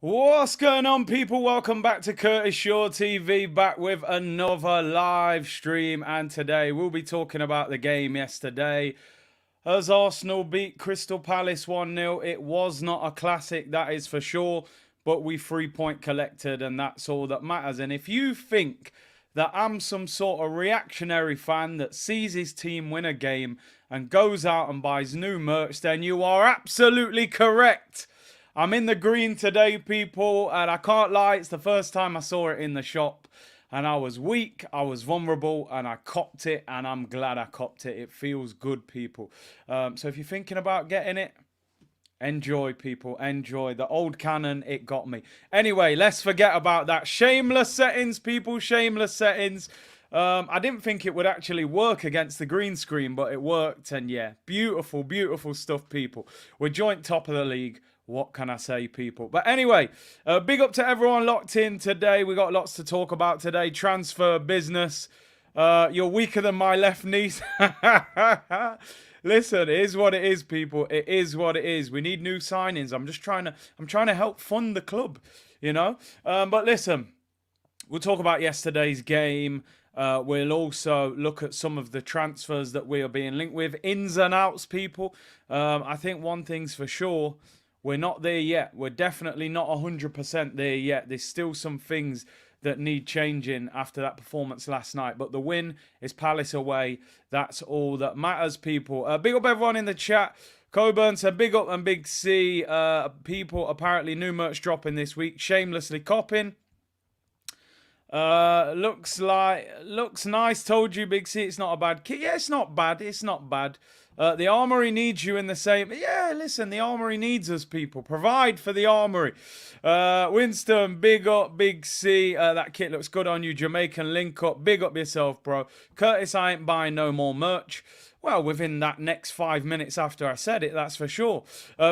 What's going on, people? Welcome back to Curtis Shaw TV, back with another live stream. And today we'll be talking about the game yesterday as Arsenal beat Crystal Palace 1-0. It was not a classic, that is for sure, but we 3-point collected, and that's all that matters. And if you think that I'm some sort of reactionary fan that sees his team win a game and goes out and buys new merch, then you are absolutely correct. I'm in the green today, people, and I can't lie, it's the first time I saw it in the shop, and I was weak, I was vulnerable, and I copped it, and I'm glad I copped it. It feels good, people. So if you're thinking about getting it, enjoy, people, enjoy. The old cannon, it got me. Anyway, let's forget about that. Shameless settings, people, shameless settings. I didn't think it would actually work against the green screen, but it worked, and yeah, beautiful, beautiful stuff, people. We're joint top of the league. What can I say, people? But anyway, big up to everyone locked in today. We got lots to talk about today. Transfer business. You're weaker than my left knee. Listen, it is what it is, people. It is what it is. We need new signings. I'm trying to help fund the club, you know. But listen, we'll talk about yesterday's game. We'll also look at some of the transfers that we are being linked with, ins and outs, people. I think one thing's for sure. We're not there yet. We're definitely not 100% there yet. There's still some things that need changing after that performance last night. But the win is Palace away. That's all that matters, people. Big up everyone in the chat. Coburn said big up and big C. People, apparently new merch dropping this week. Shamelessly copping. Looks nice. Told you, Big C, it's not a bad kit. Yeah, it's not bad. It's not bad. The Armoury needs you in the same... Yeah, listen, the Armoury needs us, people. Provide for the Armoury. Winston, big up, Big C. That kit looks good on you. Jamaican link up. Big up yourself, bro. Curtis, I ain't buying no more merch. Well, within that next 5 minutes after I said it, that's for sure.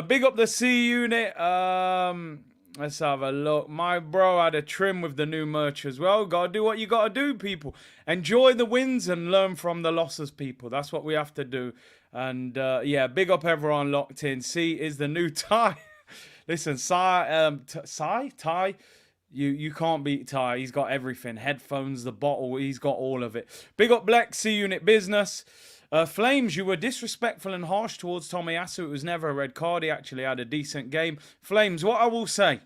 Big up the C unit. Let's have a look. My bro had a trim with the new merch as well. Gotta do what you gotta do, people. Enjoy the wins and learn from the losses, people. That's what we have to do. And yeah, big up everyone locked in. C is the new Ty. Listen, Ty, you can't beat Ty. He's got everything. Headphones, the bottle, he's got all of it. Big up Blex, C unit business. Flames, you were disrespectful and harsh towards Tomiyasu. It was never a red card. He actually had a decent game. Flames, what I will say,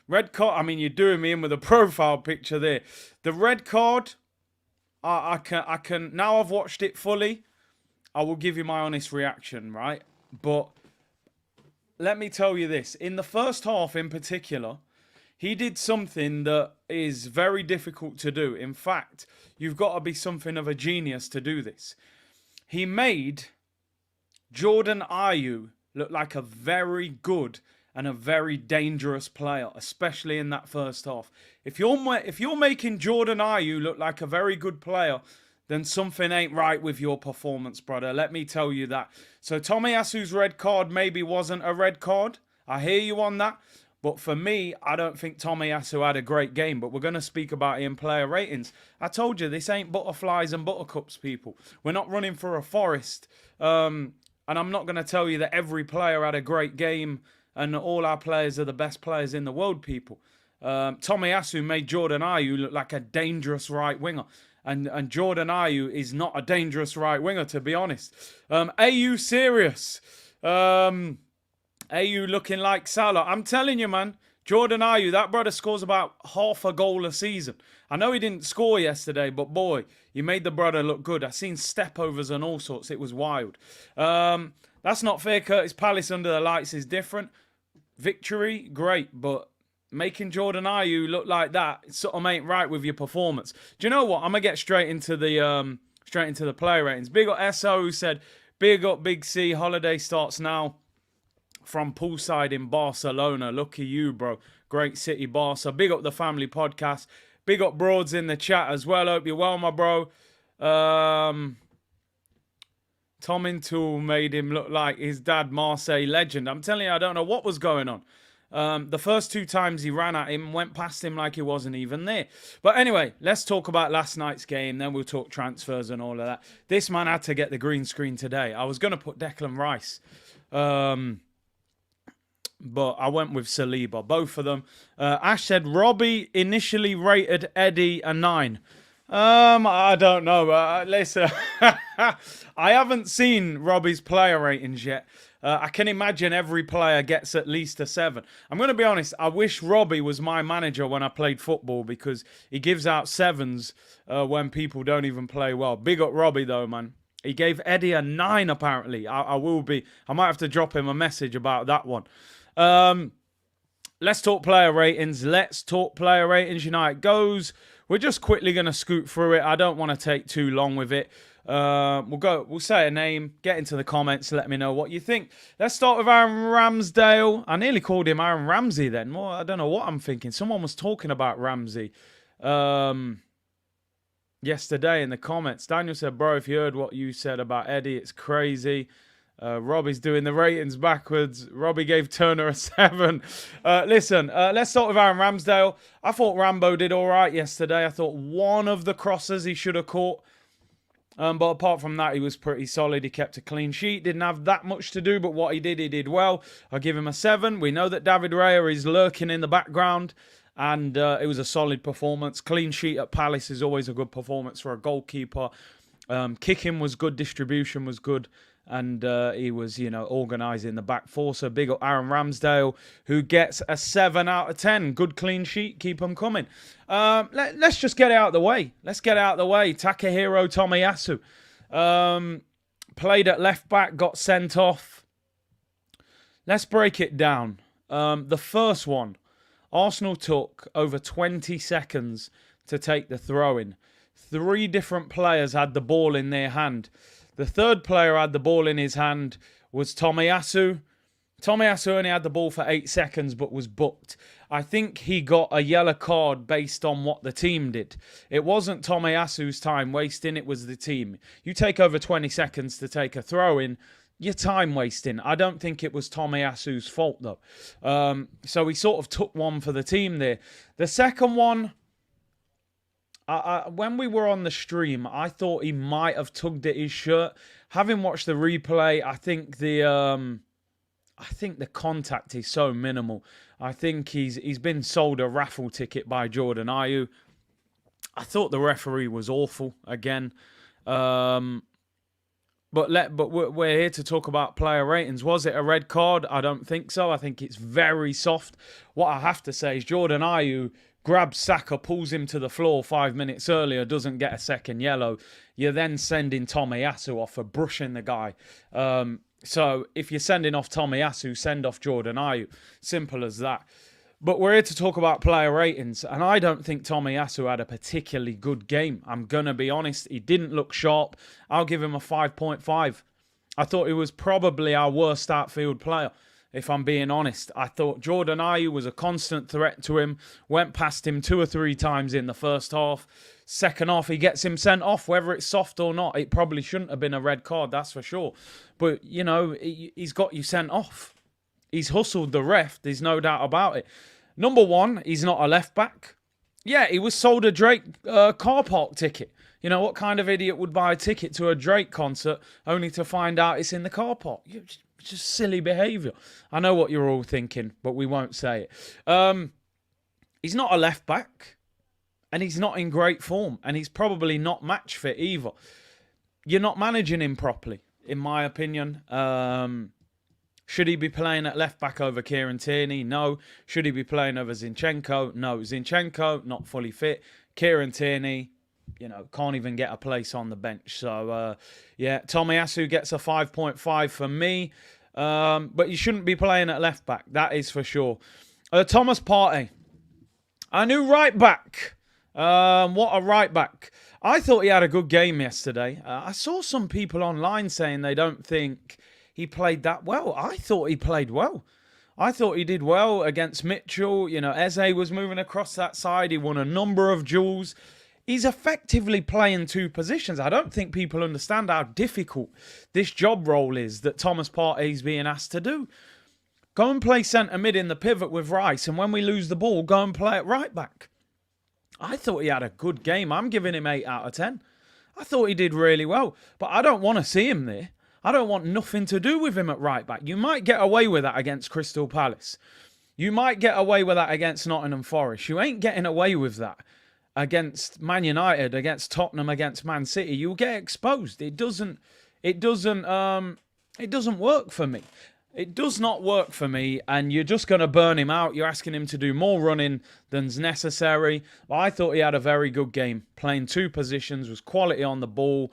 red card, I mean, you're doing me in with a profile picture there. The red card, I can, now I've watched it fully, I will give you my honest reaction, right? But let me tell you this. In the first half in particular, he did something that is very difficult to do. In fact, you've got to be something of a genius to do this. He made Jordan Ayew look like a very good and a very dangerous player, especially in that first half. If you're making Jordan Ayew look like a very good player, then something ain't right with your performance, brother. Let me tell you that. So Tomiyasu's red card maybe wasn't a red card. I hear you on that. But for me, I don't think Tomiyasu had a great game. But we're going to speak about it in player ratings. I told you, this ain't butterflies and buttercups, people. We're not running for a forest. And I'm not going to tell you that every player had a great game and all our players are the best players in the world, people. Tomiyasu made Jordan Ayew look like a dangerous right winger. And Jordan Ayew is not a dangerous right winger, to be honest. AU serious. Ayew looking like Salah. I'm telling you, man. Jordan Ayew, that brother scores about half a goal a season. I know he didn't score yesterday, but boy, you made the brother look good. I seen step-overs and all sorts. It was wild. That's not fair, Curtis. Palace under the lights is different. Victory, great, but making Jordan Ayew look like that sort of ain't right with your performance. Do you know what? I'm gonna get straight into the player ratings. Big up SO who said, big up Big C. Holiday starts now from poolside in Barcelona. Lucky you, bro. Great city, Barca. Big up the family podcast. Big up Broads in the chat as well. Hope you're well, my bro. Tom Intool made him look like his dad, Marseille legend. I'm telling you, I don't know what was going on. The first 2 times he ran at him, went past him like he wasn't even there. But anyway, let's talk about last night's game. Then we'll talk transfers and all of that. This man had to get the green screen today. I was going to put Declan Rice. But I went with Saliba, both of them. Ash said Robbie initially rated Eddie a 9. I don't know. Listen, I haven't seen Robbie's player ratings yet. I can imagine every player gets at least a 7. I'm going to be honest. I wish Robbie was my manager when I played football because he gives out 7s when people don't even play well. Big up Robbie though, man. He gave Eddie a 9 apparently. I might have to drop him a message about that one. Let's talk player ratings. United goes. We're just quickly going to scoot through it. I don't want to take too long with it. We'll say a name, get into the comments, let me know what you think. Let's start with Aaron Ramsdale. I nearly called him Aaron Ramsey then. Well, I don't know what I'm thinking. Someone was talking about Ramsey yesterday in the comments. Daniel said, bro, if you heard what you said about Eddie, it's crazy. Robbie's doing the ratings backwards. Robbie gave Turner a 7. Listen, let's start with Aaron Ramsdale. I thought Rambo did all right yesterday. I thought one of the crosses he should have caught. But apart from that, he was pretty solid. He kept a clean sheet. Didn't have that much to do, but what he did well. I'll give him a 7. We know that David Raya is lurking in the background. And it was a solid performance. Clean sheet at Palace is always a good performance for a goalkeeper. Kicking was good. Distribution was good. And he was, organising the back four. So big up Aaron Ramsdale, who gets a 7 out of 10. Good clean sheet. Keep them coming. Let's just get it out of the way. Takahiro Tomiyasu. Played at left back, got sent off. Let's break it down. The first one, Arsenal took over 20 seconds to take the throw-in. 3 different players had the ball in their hand. The third player had the ball in his hand was Tomiyasu. Tomiyasu only had the ball for 8 seconds but was booked. I think he got a yellow card based on what the team did. It wasn't Tomiyasu's time wasting, it was the team. You take over 20 seconds to take a throw-in, you're time wasting. I don't think it was Tomiyasu's fault though. So he sort of took one for the team there. The second one, when we were on the stream, I thought he might have tugged at his shirt. Having watched the replay, I think the contact is so minimal. I think he's been sold a raffle ticket by Jordan Ayew. I thought the referee was awful again. But we're here to talk about player ratings. Was it a red card? I don't think so. I think it's very soft. What I have to say is Jordan Ayew grabs Saka, pulls him to the floor 5 minutes earlier, doesn't get a second yellow. You're then sending Tomiyasu off for brushing the guy. So if you're sending off Tomiyasu, send off Jordan Ayew. Simple as that. But we're here to talk about player ratings, and I don't think Tomiyasu had a particularly good game. I'm going to be honest. He didn't look sharp. I'll give him a 5.5. I thought he was probably our worst outfield player. If I'm being honest, I thought Jordan Ayew was a constant threat to him. Went past him 2 or 3 times in the first half. Second half, he gets him sent off, whether it's soft or not. It probably shouldn't have been a red card, that's for sure. But, he's got you sent off. He's hustled the ref. There's no doubt about it. Number 1, he's not a left back. Yeah, he was sold a Drake car park ticket. You know, what kind of idiot would buy a ticket to a Drake concert only to find out it's in the car park? Just silly behaviour. I know what you're all thinking, but we won't say it. He's not a left back, and he's not in great form, and he's probably not match fit either. You're not managing him properly, in my opinion. Should he be playing at left back over Kieran Tierney? No. Should he be playing over Zinchenko? No. Zinchenko, not fully fit. Kieran Tierney, can't even get a place on the bench. So, Tomiyasu gets a 5.5 for me. But you shouldn't be playing at left back. That is for sure. Thomas Partey. A new right back. What a right back. I thought he had a good game yesterday. I saw some people online saying they don't think he played that well. I thought he played well. I thought he did well against Mitchell. Eze was moving across that side. He won a number of duels. He's effectively playing 2 positions. I don't think people understand how difficult this job role is that Thomas Partey's being asked to do. Go and play centre mid in the pivot with Rice, and when we lose the ball, go and play at right back. I thought he had a good game. I'm giving him 8 out of 10. I thought he did really well, but I don't want to see him there. I don't want nothing to do with him at right back. You might get away with that against Crystal Palace. You might get away with that against Nottingham Forest. You ain't getting away with that against Man United, against Tottenham, against Man City. You'll get exposed. It doesn't work for me. It does not work for me, and you're just going to burn him out. You're asking him to do more running than's necessary. I thought he had a very good game, playing 2 positions, was quality on the ball.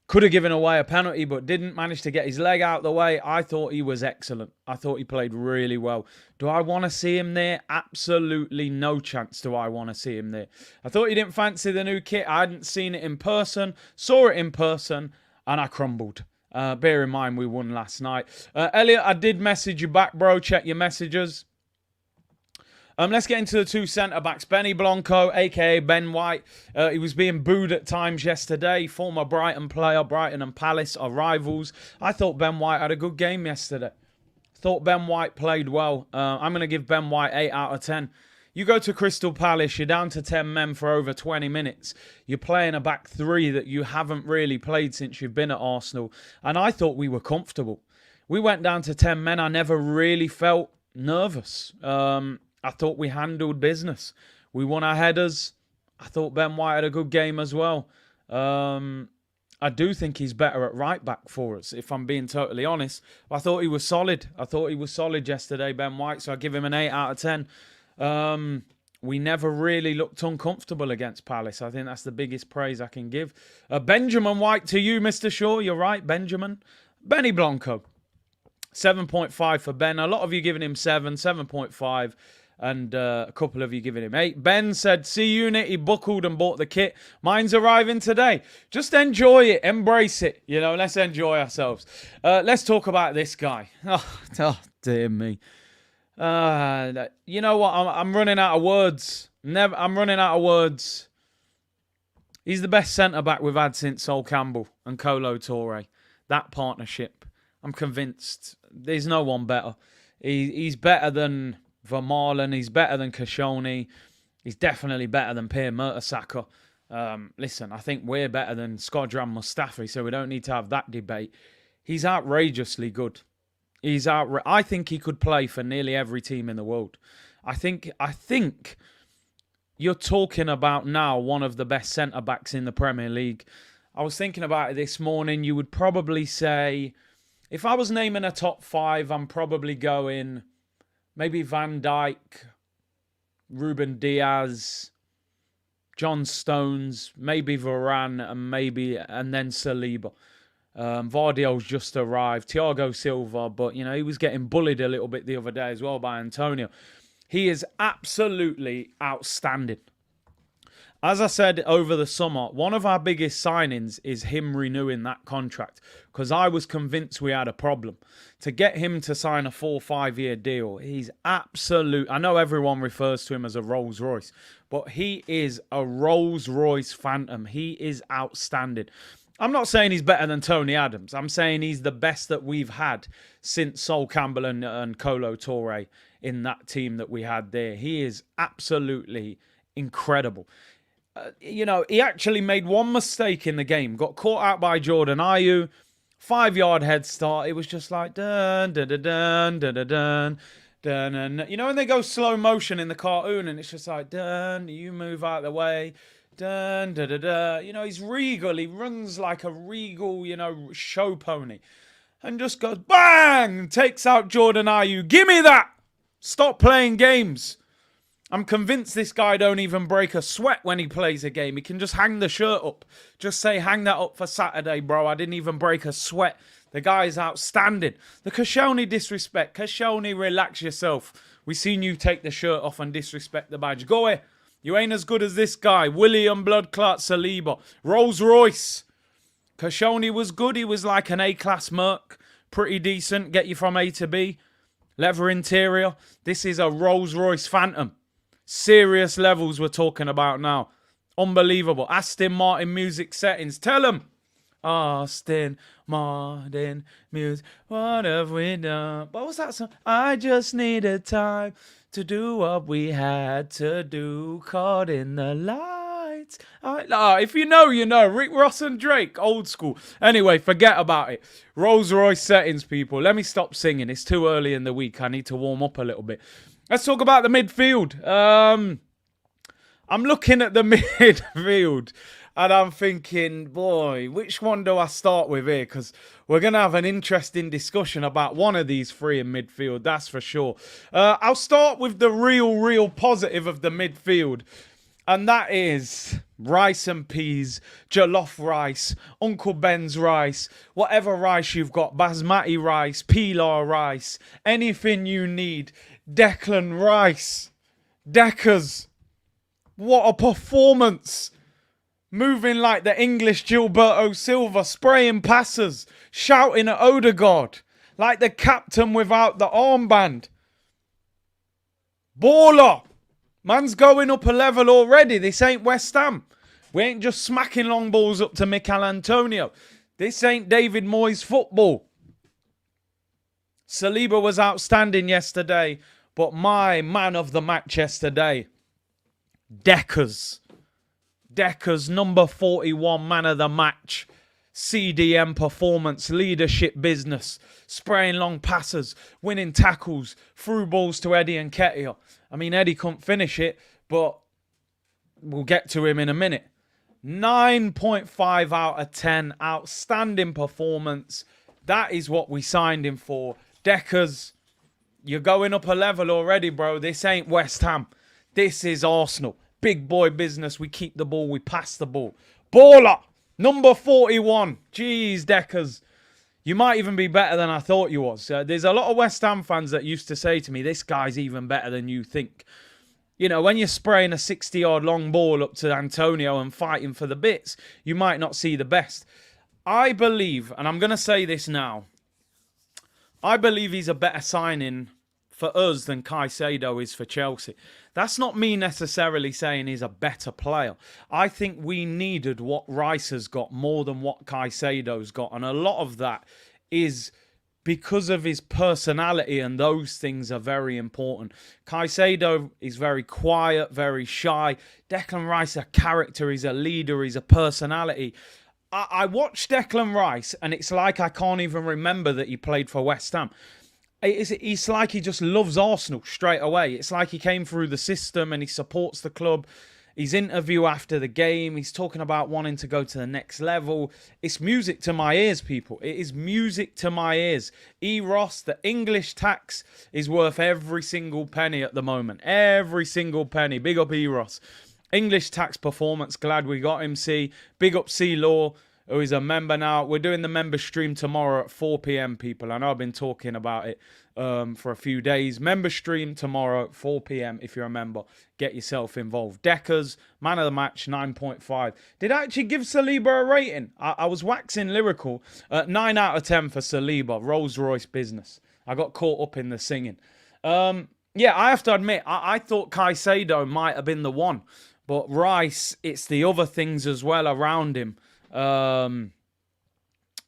Could have given away a penalty, but didn't manage to get his leg out the way. I thought he was excellent. I thought he played really well. Do I want to see him there? Absolutely no chance do I want to see him there. I thought he didn't fancy the new kit. I hadn't seen it in person, saw it in person, and I crumbled. Bear in mind, we won last night. Elliot, I did message you back, bro. Check your messages. Let's get into the 2 centre-backs. Benny Blanco, a.k.a. Ben White. He was being booed at times yesterday. Former Brighton player. Brighton and Palace are rivals. I thought Ben White had a good game yesterday. Thought Ben White played well. I'm going to give Ben White 8 out of 10. You go to Crystal Palace, you're down to 10 men for over 20 minutes. You're playing a back 3 that you haven't really played since you've been at Arsenal. And I thought we were comfortable. We went down to 10 men. I never really felt nervous. I thought we handled business. We won our headers. I thought Ben White had a good game as well. I do think he's better at right back for us, if I'm being totally honest. I thought he was solid. I thought he was solid yesterday, Ben White. So I give him an 8 out of 10. We never really looked uncomfortable against Palace. I think that's the biggest praise I can give. Benjamin White to you, Mr. Shaw. You're right, Benjamin. Benny Blanco. 7.5 for Ben. A lot of you giving him 7, 7.5. And a couple of you giving him 8. Ben said, see unit, he buckled and bought the kit. Mine's arriving today. Just enjoy it. Embrace it. You know, let's enjoy ourselves. Let's talk about this guy. Oh dear me. You know what? I'm running out of words. I'm running out of words. He's the best centre-back we've had since Sol Campbell and Kolo Touré. That partnership. I'm convinced there's no one better. He's better than Vermaelen. He's better than Koscielny. He's definitely better than Pierre Mertesacker. Listen, I think we're better than Shkodran Mustafi, so we don't need to have that debate. He's outrageously good. I think he could play for nearly every team in the world. I think you're talking about now one of the best centre-backs in the Premier League. I was thinking about it this morning. You would probably say, if I was naming a top 5, I'm probably going maybe Van Dijk, Ruben Diaz, John Stones, maybe Varane, and then Saliba. Vardyol's just arrived. Thiago Silva, but you know, he was getting bullied a little bit the other day as well by Antonio. He is absolutely outstanding. As I said over the summer, one of our biggest signings is him renewing that contract, because I was convinced we had a problem. To get him to sign a 4 or 5 year deal, he's absolute. I know everyone refers to him as a Rolls Royce, but he is a Rolls Royce phantom. He is outstanding. I'm not saying he's better than Tony Adams. I'm saying he's the best that we've had since Sol Campbell and Kolo Touré in that team that we had there. He is absolutely incredible. You know, he actually made one mistake in the game. Got caught out by Jordan Ayew. 5-yard head start. It was just like dun dun dun dun dun dun dun dun. Dun. You know when they go slow motion in the cartoon and it's just like dun, you move out of the way. Dun, da, da, da. You know, he's regal. He runs like a regal, you know, show pony. And just goes, bang! Takes out Jordan Ayew. Give me that! Stop playing games. I'm convinced this guy don't even break a sweat when he plays a game. He can just hang the shirt up. Just say, hang that up for Saturday, bro. I didn't even break a sweat. The guy is outstanding. The Koscielny disrespect. Koscielny, relax yourself. We seen you take the shirt off and disrespect the badge. Go away. You ain't as good as this guy. William Bloodclot Saliba. Rolls Royce. Koscielny was good. He was like an A-class Merc. Pretty decent. Get you from A to B. Leather interior. This is a Rolls Royce Phantom. Serious levels we're talking about now. Unbelievable. Aston Martin music settings. Tell them. Austin, Martin, Muse, what have we done? What was that song? I just needed time to do what we had to do, caught in the lights. If you know, you know. Rick Ross and Drake, old school. Anyway, forget about it. Rolls Royce settings, people. Let me stop singing. It's too early in the week. I need to warm up a little bit. Let's talk about the midfield. I'm looking at the midfield and I'm thinking, boy, which one do I start with here? Because we're going to have an interesting discussion about one of these three in midfield, that's for sure. I'll start with the real positive of the midfield. And that is rice and peas, jollof rice, Uncle Ben's rice, whatever rice you've got, basmati rice, pilar rice, anything you need. Declan Rice. Deckers. What a performance. Moving like the English Gilberto Silva, spraying passes, shouting at Odegaard, like the captain without the armband. Baller. Man's going up a level already. This ain't West Ham. We ain't just smacking long balls up to Mikel Antonio. This ain't David Moyes football. Saliba was outstanding yesterday, but my man of the match yesterday, Deckers. Deckers, number 41, man of the match. CDM performance, leadership business, spraying long passes, winning tackles, through balls to Eddie and Nketiah. I mean, Eddie couldn't finish it, but we'll get to him in a minute. 9.5 out of 10, outstanding performance. That is what we signed him for. Deckers, you're going up a level already, bro. This ain't West Ham. This is Arsenal. Big boy business. We keep the ball. We pass the ball. Baller. Number 41. Jeez, Deckers. You might even be better than I thought you was. There's a lot of West Ham fans that used to say to me, this guy's even better than you think. You know, when you're spraying a 60-yard long ball up to Antonio and fighting for the bits, you might not see the best. I believe, and I'm going to say this now, I believe he's a better signing for us than Caicedo is for Chelsea. That's not me necessarily saying he's a better player. I think we needed what Rice has got more than what Caicedo's got. And a lot of that is because of his personality, and those things are very important. Caicedo is very quiet, very shy. Declan Rice is a character, he's a leader, he's a personality. I watched Declan Rice and it's like I can't even remember that he played for West Ham. It's like he just loves Arsenal straight away. It's like he came through the system and he supports the club. His interview after the game, he's talking about wanting to go to the next level. It's music to my ears, people. It is music to my ears. Ross, the English tax is worth every single penny at the moment. Every single penny. Big up Ross. English tax performance. Glad we got him, C. Big up C-Law, who is a member now. We're doing the member stream tomorrow at 4 p.m, people. I know I've been talking about it for a few days. Member stream tomorrow at 4 p.m. If you're a member, get yourself involved. Deckers, man of the match, 9.5. Did I actually give Saliba a rating? I was waxing lyrical. 9 out of 10 for Saliba. Rolls Royce business. I got caught up in the singing. Yeah, I have to admit, I thought Caicedo might have been the one. But Rice, it's the other things as well around him.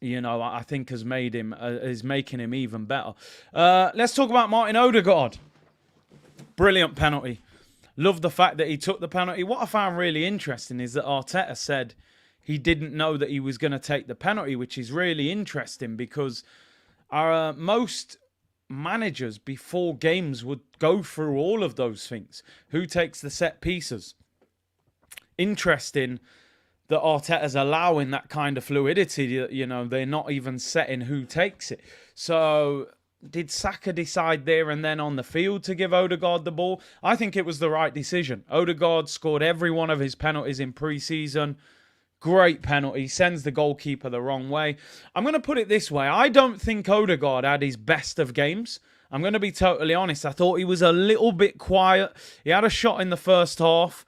You know, I think has made him, is making him even better. Let's talk about Martin Odegaard. Brilliant penalty. Love the fact that he took the penalty. What I found really interesting is that Arteta said he didn't know that he was going to take the penalty, which is really interesting because most managers before games would go through all of those things. Who takes the set pieces? Interesting that Arteta's allowing that kind of fluidity. You know, they're not even setting who takes it. So did Saka decide there and then on the field to give Odegaard the ball? I think it was the right decision. Odegaard scored every one of his penalties in pre-season. Great penalty. Sends the goalkeeper the wrong way. I'm going to put it this way. I don't think Odegaard had his best of games. I'm going to be totally honest. I thought he was a little bit quiet. He had a shot in the first half.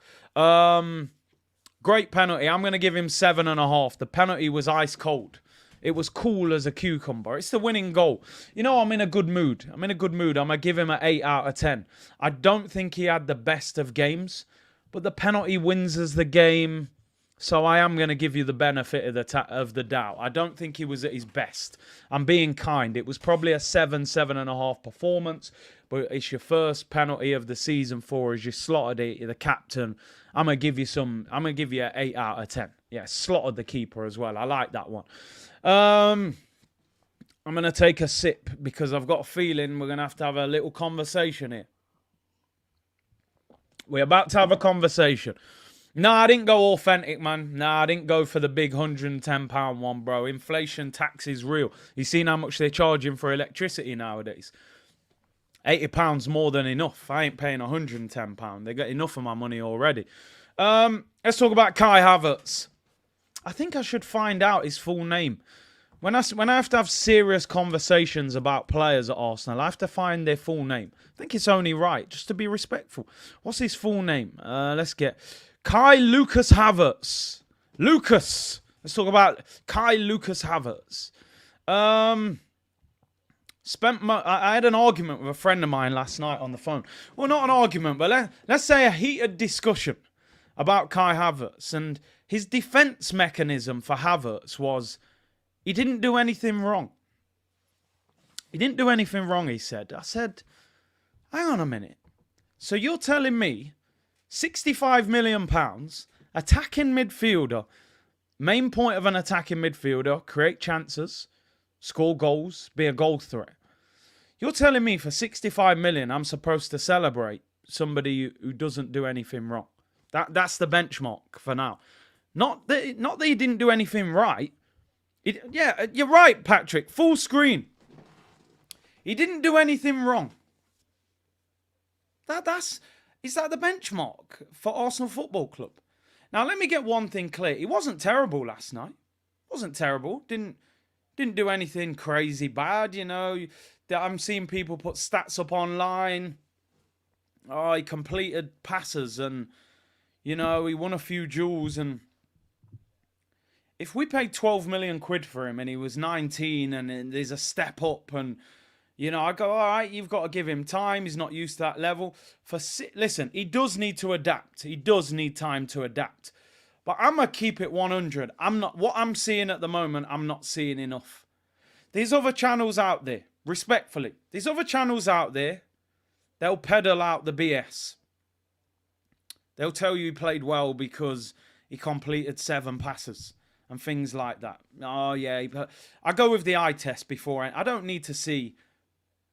Great penalty. I'm going to give him 7.5. The penalty was ice cold. It was cool as a cucumber. It's the winning goal. You know, I'm in a good mood. I'm going to give him an 8 out of 10. I don't think he had the best of games, but the penalty wins us the game. So I am going to give you the benefit of the doubt. I don't think he was at his best. I'm being kind. It was probably a 7.5 performance, but it's your first penalty of the season for us. You slotted it. You're the captain. I'm gonna give you an 8 out of 10. Yeah, slotted the keeper as well. I like that one. I'm gonna take a sip because I've got a feeling we're gonna have a little conversation here. We're about to have a conversation. No, I didn't go authentic, man. No, I didn't go for the big £110 one, bro. Inflation tax is real. You seen how much they're charging for electricity nowadays? £80 more than enough. I ain't paying £110. They got enough of my money already. Let's talk about Kai Havertz. I think I should find out his full name. When I have to have serious conversations about players at Arsenal, I have to find their full name. I think it's only right, just to be respectful. What's his full name? Let's get Kai Lucas Havertz. Lucas. Let's talk about Kai Lucas Havertz. I had an argument with a friend of mine last night on the phone. Well, not an argument, but let's say a heated discussion about Kai Havertz. And his defence mechanism for Havertz was he didn't do anything wrong. He didn't do anything wrong, he said. I said, hang on a minute. So you're telling me £65 million, attacking midfielder, main point of an attacking midfielder, create chances, score goals, be a goal threat. You're telling me for 65 million I'm supposed to celebrate somebody who doesn't do anything wrong. That's the benchmark for now. Not that he didn't do anything right. Yeah, you're right, Patrick. Full screen. He didn't do anything wrong. Is that the benchmark for Arsenal Football Club? Now let me get one thing clear. He wasn't terrible last night. Wasn't terrible. Didn't do anything crazy bad, you know. I'm seeing people put stats up online. Oh, he completed passes and, you know, he won a few duels. And if we paid 12 million quid for him and he was 19 and there's a step up and, you know, I go, all right, you've got to give him time. He's not used to that level. Listen, he does need to adapt. He does need time to adapt. But I'm going to keep it 100. What I'm seeing at the moment, I'm not seeing enough. There's other channels out there, respectfully. There's other channels out there, they'll peddle out the BS. They'll tell you he played well because he completed 7 passes and things like that. Oh, yeah. I go with the eye test before. I don't need to see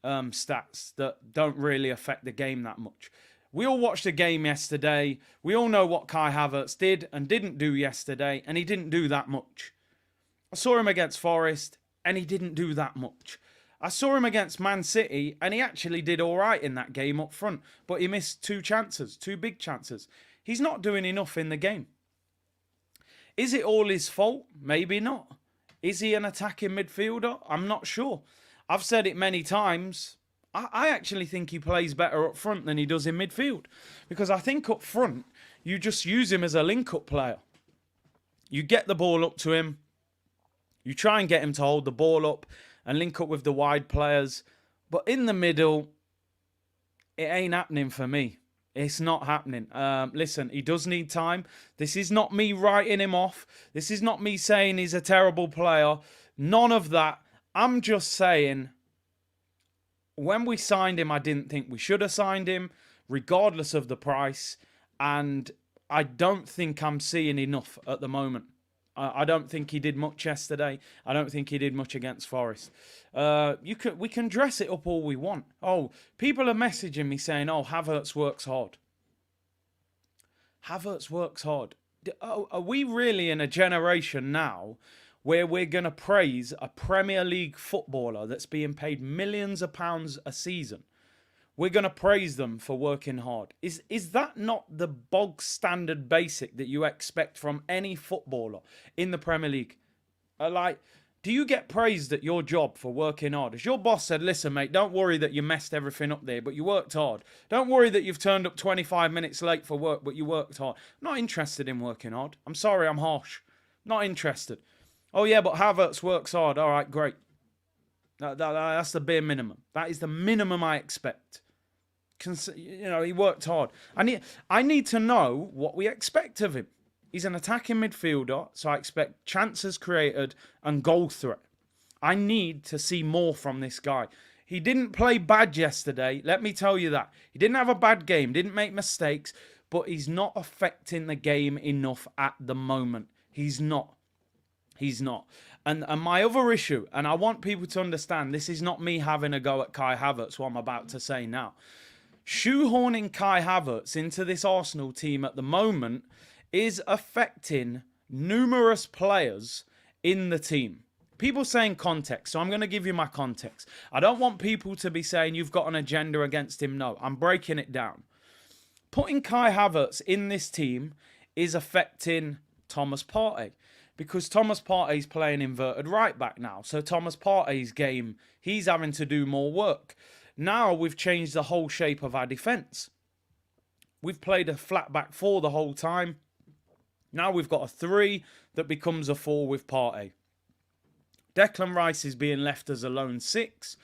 stats that don't really affect the game that much. We all watched the game yesterday. We all know what Kai Havertz did and didn't do yesterday, and he didn't do that much. I saw him against Forest, and he didn't do that much. I saw him against Man City, and he actually did all right in that game up front, but he missed 2 chances, 2 big chances. He's not doing enough in the game. Is it all his fault? Maybe not. Is he an attacking midfielder? I'm not sure. I've said it many times. I actually think he plays better up front than he does in midfield. Because I think up front, you just use him as a link-up player. You get the ball up to him. You try and get him to hold the ball up and link up with the wide players. But in the middle, it ain't happening for me. It's not happening. Listen, he does need time. This is not me writing him off. This is not me saying he's a terrible player. None of that. I'm just saying, when we signed him, I didn't think we should have signed him, regardless of the price. And I don't think I'm seeing enough at the moment. I don't think he did much yesterday. I don't think he did much against Forest. We can dress it up all we want. Oh, people are messaging me saying, oh, Havertz works hard. Havertz works hard. Are we really in a generation now where we're going to praise a Premier League footballer that's being paid millions of pounds a season? We're going to praise them for working hard. Is that not the bog standard basic that you expect from any footballer in the Premier League? Do you get praised at your job for working hard? As your boss said, listen, mate, don't worry that you messed everything up there, but you worked hard. Don't worry that you've turned up 25 minutes late for work, but you worked hard. I'm not interested in working hard. I'm sorry, I'm harsh. Not interested. Oh, yeah, but Havertz works hard. All right, great. That's the bare minimum. That is the minimum I expect. You know, he worked hard. I need to know what we expect of him. He's an attacking midfielder, so I expect chances created and goal threat. I need to see more from this guy. He didn't play bad yesterday, let me tell you that. He didn't have a bad game, didn't make mistakes, but he's not affecting the game enough at the moment. He's not. He's not. And my other issue, and I want people to understand, this is not me having a go at Kai Havertz, what I'm about to say now. Shoehorning Kai Havertz into this Arsenal team at the moment is affecting numerous players in the team. People saying context, so I'm going to give you my context. I don't want people to be saying you've got an agenda against him. No, I'm breaking it down. Putting Kai Havertz in this team is affecting Thomas Partey, because Thomas Partey's playing inverted right back now. So Thomas Partey's game, he's having to do more work. Now we've changed the whole shape of our defence. We've played a flat back 4 the whole time. Now we've got a 3 that becomes a 4 with Partey. Declan Rice is being left as a lone 6.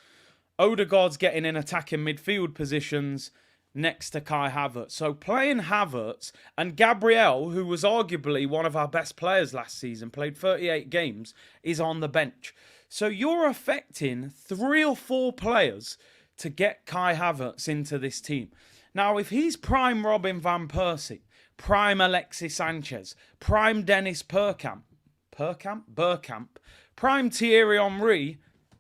Odegaard's getting in attacking midfield positions next to Kai Havertz. So playing Havertz and Gabriel, who was arguably one of our best players last season, played 38 games, is on the bench. So you're affecting 3 or 4 players to get Kai Havertz into this team. Now, if he's prime Robin van Persie, prime Alexis Sanchez, prime Dennis Bergkamp, prime Thierry Henry,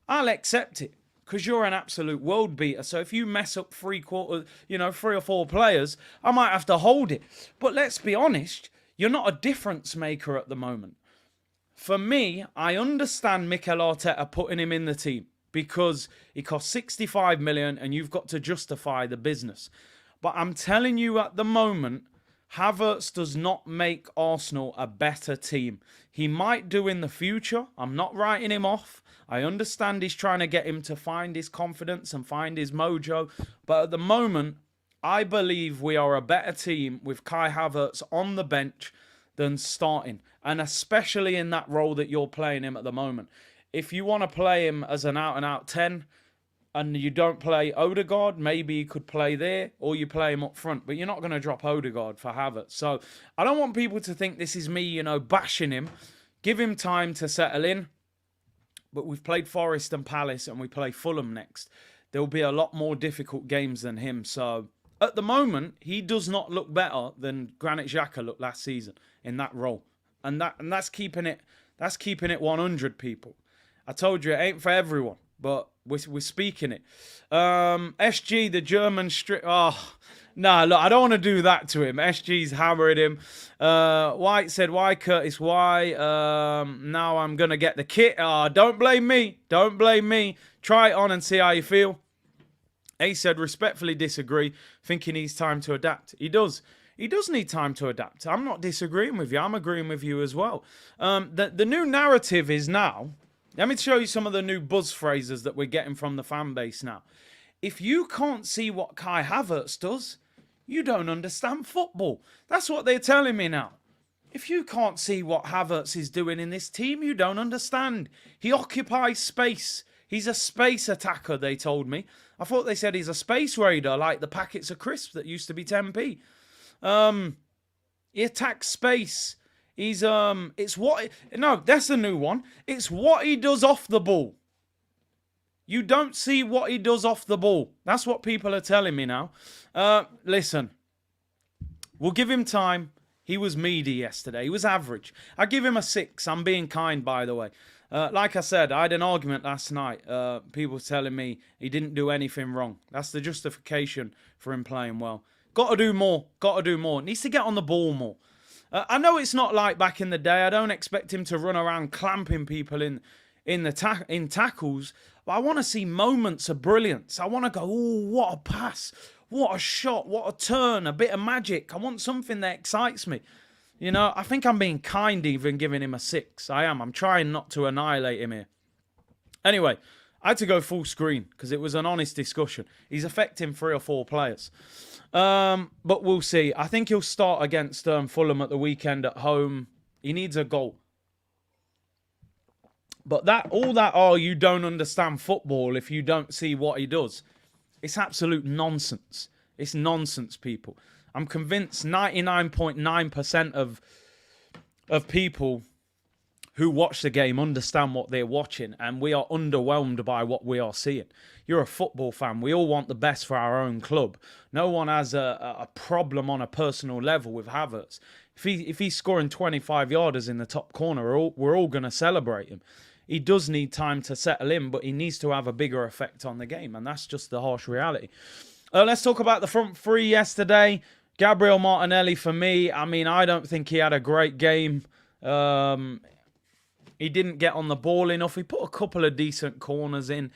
I'll accept it, because you're an absolute world beater. So if you mess up 3 or 4 players, I might have to hold it. But let's be honest, you're not a difference maker at the moment. For me, I understand Mikel Arteta putting him in the team because he cost 65 million and you've got to justify the business. But I'm telling you at the moment, Havertz does not make Arsenal a better team. He might do in the future. I'm not writing him off. I understand he's trying to get him to find his confidence and find his mojo. But at the moment, I believe we are a better team with Kai Havertz on the bench than starting. And especially in that role that you're playing him at the moment. If you want to play him as an out-and-out 10, and you don't play Odegaard, maybe you could play there, or you play him up front. But you're not going to drop Odegaard for Havertz. So I don't want people to think this is me, bashing him. Give him time to settle in. But we've played Forest and Palace, and we play Fulham next. There will be a lot more difficult games than him. So at the moment, he does not look better than Granit Xhaka looked last season in that role. And that's keeping it 100, people. I told you, it ain't for everyone. But we're speaking it. SG, the German strip. Oh, nah, look, I don't want to do that to him. SG's hammering him. White said, why, Curtis? Why? Now I'm going to get the kit. Don't blame me. Don't blame me. Try it on and see how you feel. A said, respectfully disagree. Think he needs time to adapt. He does. He does need time to adapt. I'm not disagreeing with you. I'm agreeing with you as well. The new narrative is now... Let me show you some of the new buzz phrases that we're getting from the fan base now. If you can't see what Kai Havertz does, you don't understand football. That's what they're telling me now. If you can't see what Havertz is doing in this team, you don't understand. He occupies space. He's a space attacker, they told me. I thought they said he's a space raider, like the packets of crisps that used to be 10p. He attacks space. He's, that's the new one. It's what he does off the ball. You don't see what he does off the ball. That's what people are telling me now. Listen, we'll give him time. He was meaty yesterday. He was average. I give him a 6. I'm being kind, by the way. Like I said, I had an argument last night. People telling me he didn't do anything wrong. That's the justification for him playing well. Got to do more. Got to do more. Needs to get on the ball more. I know it's not like back in the day. I don't expect him to run around clamping people in tackles. But I want to see moments of brilliance. I want to go, oh, what a pass. What a shot. What a turn. A bit of magic. I want something that excites me. I think I'm being kind even giving him a 6. I am. I'm trying not to annihilate him here. Anyway, I had to go full screen because it was an honest discussion. He's affecting 3 or 4 players. But we'll see. I think he'll start against Fulham at the weekend at home. He needs a goal. But you don't understand football if you don't see what he does. It's absolute nonsense. It's nonsense, people. I'm convinced 99.9% of of people who watch the game understand what they're watching, and we are underwhelmed by what we are seeing. You're a football fan. We all want the best for our own club. No one has a problem on a personal level with Havertz. If he's scoring 25-yarders in the top corner, we're all going to celebrate him. He does need time to settle in, but he needs to have a bigger effect on the game, and that's just the harsh reality. Let's talk about the front three yesterday. Gabriel Martinelli, for me, I mean, I don't think he had a great game. He didn't get on the ball enough. He put a couple of decent corners in.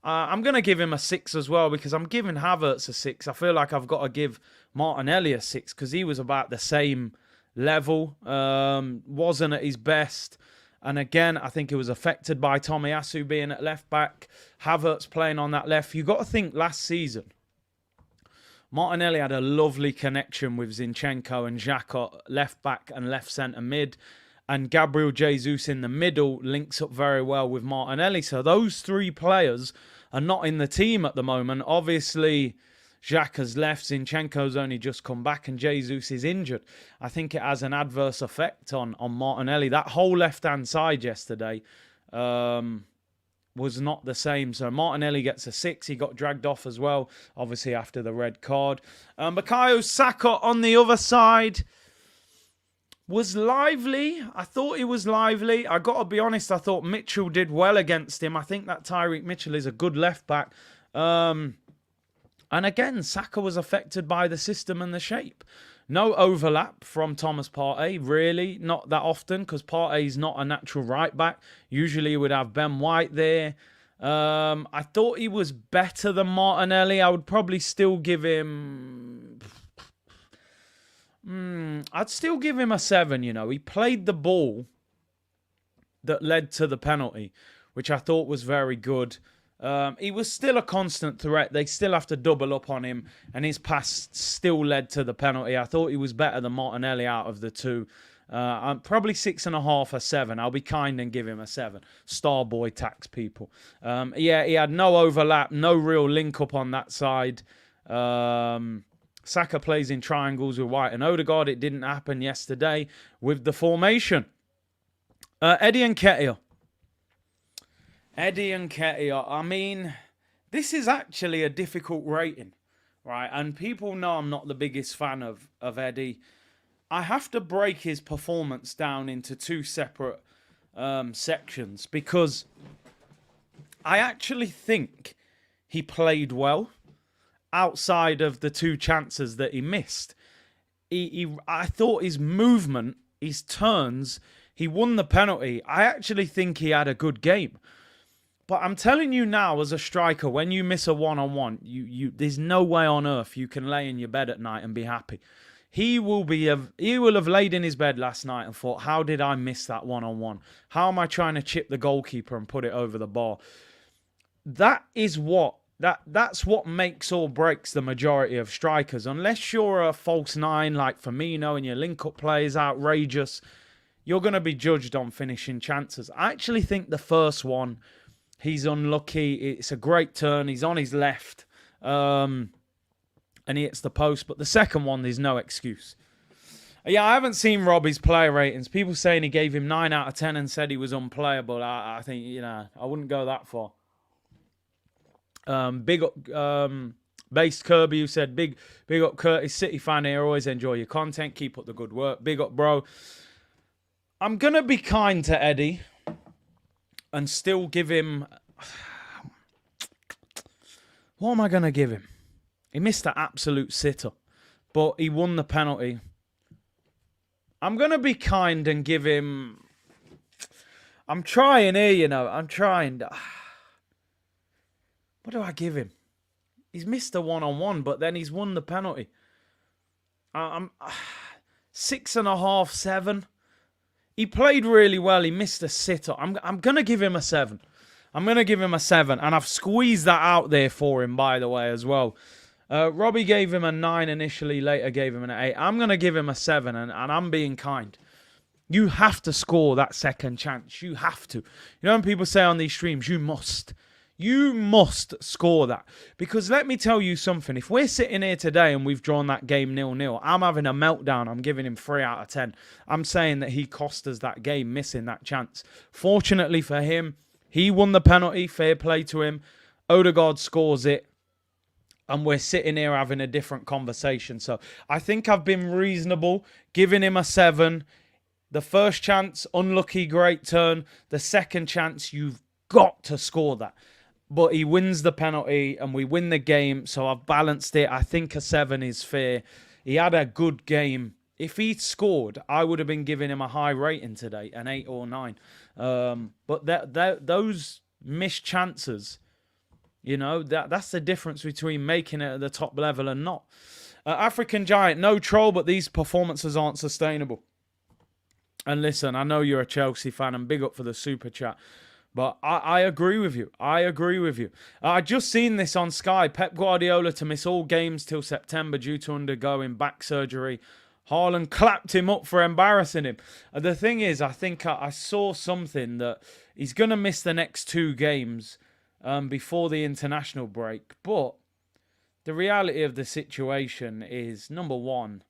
I'm going to give him a 6 as well, because I'm giving Havertz a 6. I feel like I've got to give Martinelli a 6 because he was about the same level. Wasn't at his best. And again, I think it was affected by Tomiyasu being at left back. Havertz playing on that left. You've got to think last season, Martinelli had a lovely connection with Zinchenko and Xhaka, left back and left centre mid. And Gabriel Jesus in the middle links up very well with Martinelli. So those three players are not in the team at the moment. Obviously, Xhaka's left, Zinchenko's only just come back, and Jesus is injured. I think it has an adverse effect on Martinelli. That whole left-hand side yesterday was not the same. So Martinelli gets a 6. He got dragged off as well, obviously after the red card. Bukayo Saka on the other side was lively. I thought he was lively. I got to be honest, I thought Mitchell did well against him. I think that Tyreek Mitchell is a good left back. And again, Saka was affected by the system and the shape. No overlap from Thomas Partey, really. Not that often, because Partey's not a natural right back. Usually you would have Ben White there. I thought he was better than Martinelli. I would probably still give him... I'd still give him a 7, you know. He played the ball that led to the penalty, which I thought was very good. He was still a constant threat. They still have to double up on him, and his pass still led to the penalty. I thought he was better than Martinelli out of the two. I'm probably 6.5 or 7. I'll be kind and give him a 7. Starboy tax people. Yeah, he had no overlap, no real link up on that side. Saka plays in triangles with White and Odegaard. It didn't happen yesterday with the formation. Eddie Nketiah. I mean, this is actually a difficult rating, right? And people know I'm not the biggest fan of Eddie. I have to break his performance down into two separate sections, because I actually think he played well outside of the two chances that he missed. I thought his movement, his turns, he won the penalty. I actually think he had a good game. But I'm telling you now, as a striker, when you miss a one-on-one, there's no way on earth you can lay in your bed at night and be happy. He will have laid in his bed last night and thought, how did I miss that one-on-one? How am I trying to chip the goalkeeper and put it over the bar? That's what makes or breaks the majority of strikers. Unless you're a false nine like Firmino and your link-up play is outrageous, you're going to be judged on finishing chances. I actually think the first one, he's unlucky. It's a great turn. He's on his left. And he hits the post. But the second one, there's no excuse. Yeah, I haven't seen Robbie's player ratings. People saying he gave him 9 out of 10 and said he was unplayable. I think, I wouldn't go that far. Big up Based Kirby, who said, big up Curtis, City fan here. Always enjoy your content. Keep up the good work. Big up, bro. I'm going to be kind to Eddie and still give him... What am I going to give him? He missed an absolute sitter, but he won the penalty. I'm going to be kind and give him... I'm trying here, I'm trying. What do I give him? He's missed a one-on-one, but then he's won the penalty. I'm 6.5, 7. He played really well. He missed a sitter. I'm going to give him a 7. I'm going to give him a 7. And I've squeezed that out there for him, by the way, as well. Robbie gave him a 9 initially. Later gave him an 8. I'm going to give him a 7. And I'm being kind. You have to score that second chance. You have to. When people say on these streams, you must. You must score that. Because let me tell you something. If we're sitting here today and we've drawn that game 0-0, I'm having a meltdown. I'm giving him 3 out of 10. I'm saying that he cost us that game, missing that chance. Fortunately for him, he won the penalty. Fair play to him. Odegaard scores it. And we're sitting here having a different conversation. So I think I've been reasonable, giving him a 7. The first chance, unlucky, great turn. The second chance, you've got to score that. But he wins the penalty and we win the game. So I've balanced it. I think a 7 is fair. He had a good game. If he'd scored, I would have been giving him a high rating today, an 8 or 9. But those missed chances, you know, that's the difference between making it at the top level and not. African Giant, no troll, but these performances aren't sustainable. And listen, I know you're a Chelsea fan and big up for the super chat. But I agree with you. I agree with you. I just seen this on Sky. Pep Guardiola to miss all games till September due to undergoing back surgery. Haaland clapped him up for embarrassing him. The thing is, I think I saw something that he's going to miss the next 2 games before the international break. But the reality of the situation is, number one,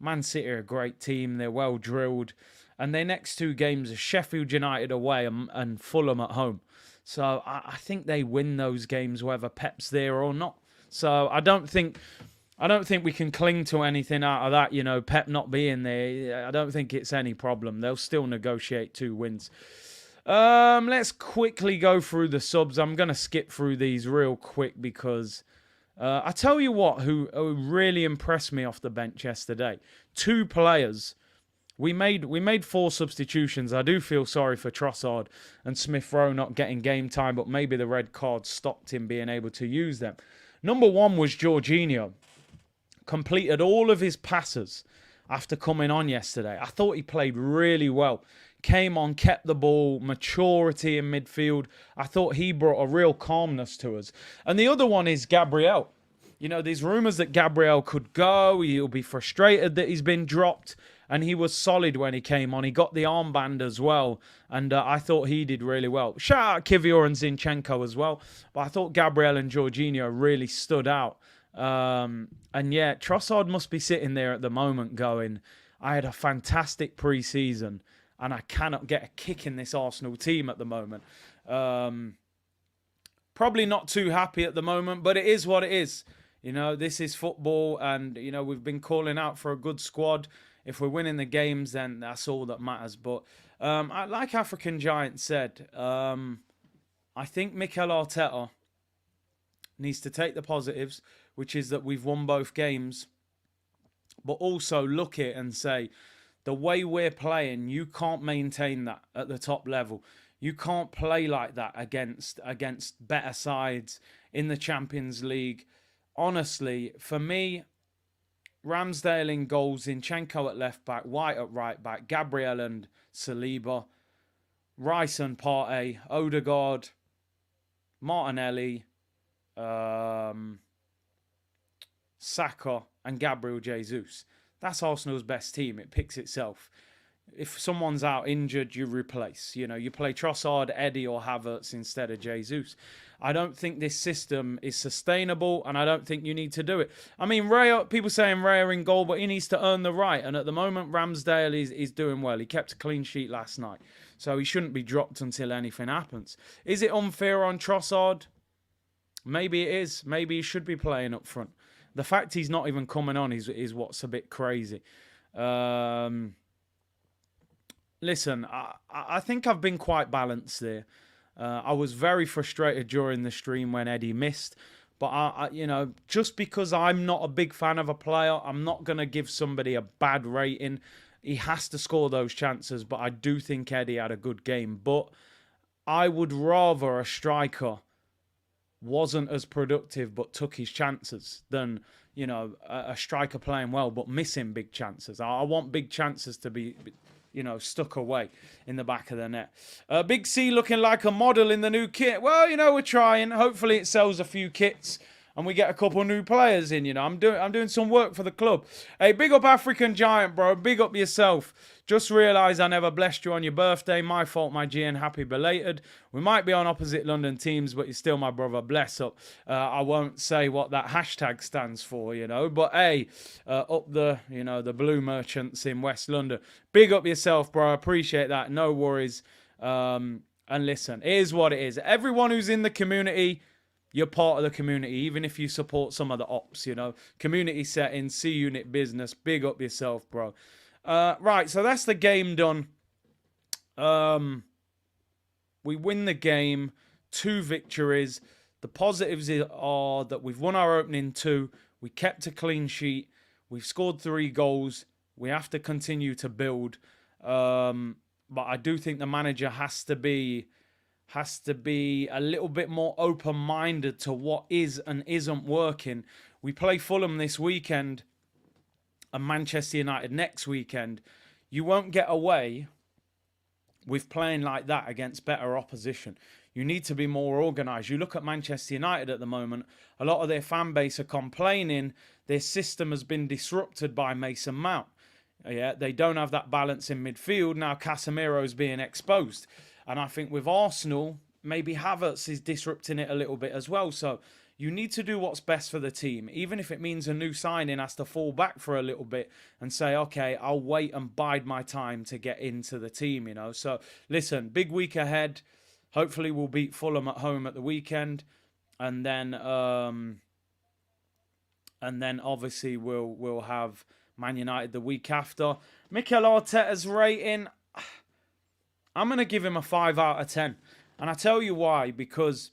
Man City are a great team. They're well drilled. And their next 2 games are Sheffield United away and Fulham at home. So I think they win those games whether Pep's there or not. So I don't think we can cling to anything out of that. You know, Pep not being there, I don't think it's any problem. They'll still negotiate 2 wins. Let's quickly go through the subs. I'm going to skip through these real quick because I tell you what, who really impressed me off the bench yesterday. 2 players. We made 4 substitutions. I do feel sorry for Trossard and Smith Rowe not getting game time, but maybe the red card stopped him being able to use them. Number 1 was Jorginho. Completed all of his passes after coming on yesterday. I thought he played really well. Came on, kept the ball, maturity in midfield. I thought he brought a real calmness to us. And the other one is Gabriel. You know, there's rumours that Gabriel could go. He'll be frustrated that he's been dropped. And he was solid when he came on. He got the armband as well. And I thought he did really well. Shout out Kivior and Zinchenko as well. But I thought Gabriel and Jorginho really stood out. And yeah, Trossard must be sitting there at the moment going, I had a fantastic pre-season. And I cannot get a kick in this Arsenal team at the moment. Probably not too happy at the moment. But it is what it is. You know, this is football. And, you know, we've been calling out for a good squad. If we're winning the games, then that's all that matters. But like African Giant said, I think Mikel Arteta needs to take the positives, which is that we've won both games, but also look at it and say, the way we're playing, you can't maintain that at the top level. You can't play like that against better sides in the Champions League. Honestly, for me, Ramsdale in goals, Zinchenko at left back, White at right back, Gabriel and Saliba, Rice and Partey, Odegaard, Martinelli, Saka and Gabriel Jesus. That's Arsenal's best team. It picks itself. If someone's out injured, you replace. You know, you play Trossard, Eddie or Havertz instead of Jesus. I don't think this system is sustainable, and I don't think you need to do it. I mean, Raya, people saying Raya in goal, but he needs to earn the right. And at the moment, Ramsdale is doing well. He kept a clean sheet last night, so he shouldn't be dropped until anything happens. Is it unfair on Trossard? Maybe it is. Maybe he should be playing up front. The fact he's not even coming on is what's a bit crazy. Listen, I think I've been quite balanced there. I was very frustrated during the stream when Eddie missed. But, you know, just because I'm not a big fan of a player, I'm not going to give somebody a bad rating. He has to score those chances, but I do think Eddie had a good game. But I would rather a striker wasn't as productive but took his chances than, you know, a striker playing well but missing big chances. I want big chances to be, you know, stuck away in the back of the net. Big C looking like a model in the new kit. Well, you know, we're trying. Hopefully it sells a few kits. and we get a couple new players in. You know, I'm doing some work for the club. Hey, big up African Giant, bro. Big up yourself. Just realised I never blessed you on your birthday. My fault, my G, and happy belated. We might be on opposite London teams, but you're still my brother. Bless up. I won't say what that hashtag stands for, you know. But hey, up the, you know, the blue merchants in West London. Big up yourself, bro. I appreciate that. No worries. And listen, it is what it is. Everyone who's in the community, you're part of the community, even if you support some of the ops, you know. Community settings, C-Unit business. Big up yourself, bro. Right, so that's the game done. We win the game, 2 victories. The positives are that we've won our opening 2. We kept a clean sheet. We've scored 3 goals. We have to continue to build. But I do think the manager has to be a little bit more open-minded to what is and isn't working. We play Fulham this weekend and Manchester United next weekend. You won't get away with playing like that against better opposition. You need to be more organised. You look at Manchester United at the moment, a lot of their fan base are complaining their system has been disrupted by Mason Mount. Yeah, they don't have that balance in midfield. Now Casemiro's being exposed. And I think with Arsenal, maybe Havertz is disrupting it a little bit as well. So you need to do what's best for the team. Even if it means a new signing has to fall back for a little bit and say, okay, I'll wait and bide my time to get into the team, you know. So listen, big week ahead. Hopefully we'll beat Fulham at home at the weekend. And then obviously we'll have Man United the week after. Mikel Arteta's rating, I'm going to give him a 5 out of 10. And I tell you why. Because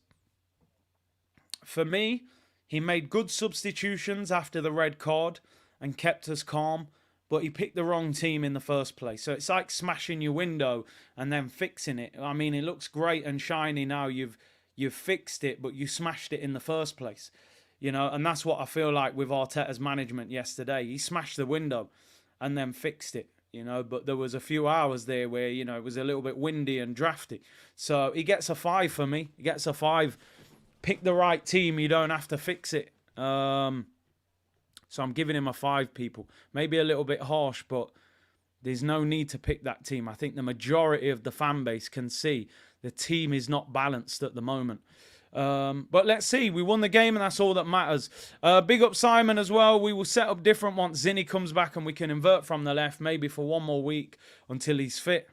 for me, he made good substitutions after the red card and kept us calm. But he picked the wrong team in the first place. So it's like smashing your window and then fixing it. I mean, it looks great and shiny now. You've fixed it, but you smashed it in the first place. You know, and that's what I feel like with Arteta's management yesterday. He smashed the window and then fixed it, you know. But there was a few hours there where, you know, it was a little bit windy and drafty. So he gets a 5 for me. He gets a 5. Pick the right team. You don't have to fix it. So I'm giving him a 5, people. Maybe a little bit harsh, but there's no need to pick that team. I think the majority of the fan base can see the team is not balanced at the moment. But let's see. We won the game, and that's all that matters. Big up Simon as well. We will set up different once Zinni comes back, and we can invert from the left, maybe for 1 more week until he's fit.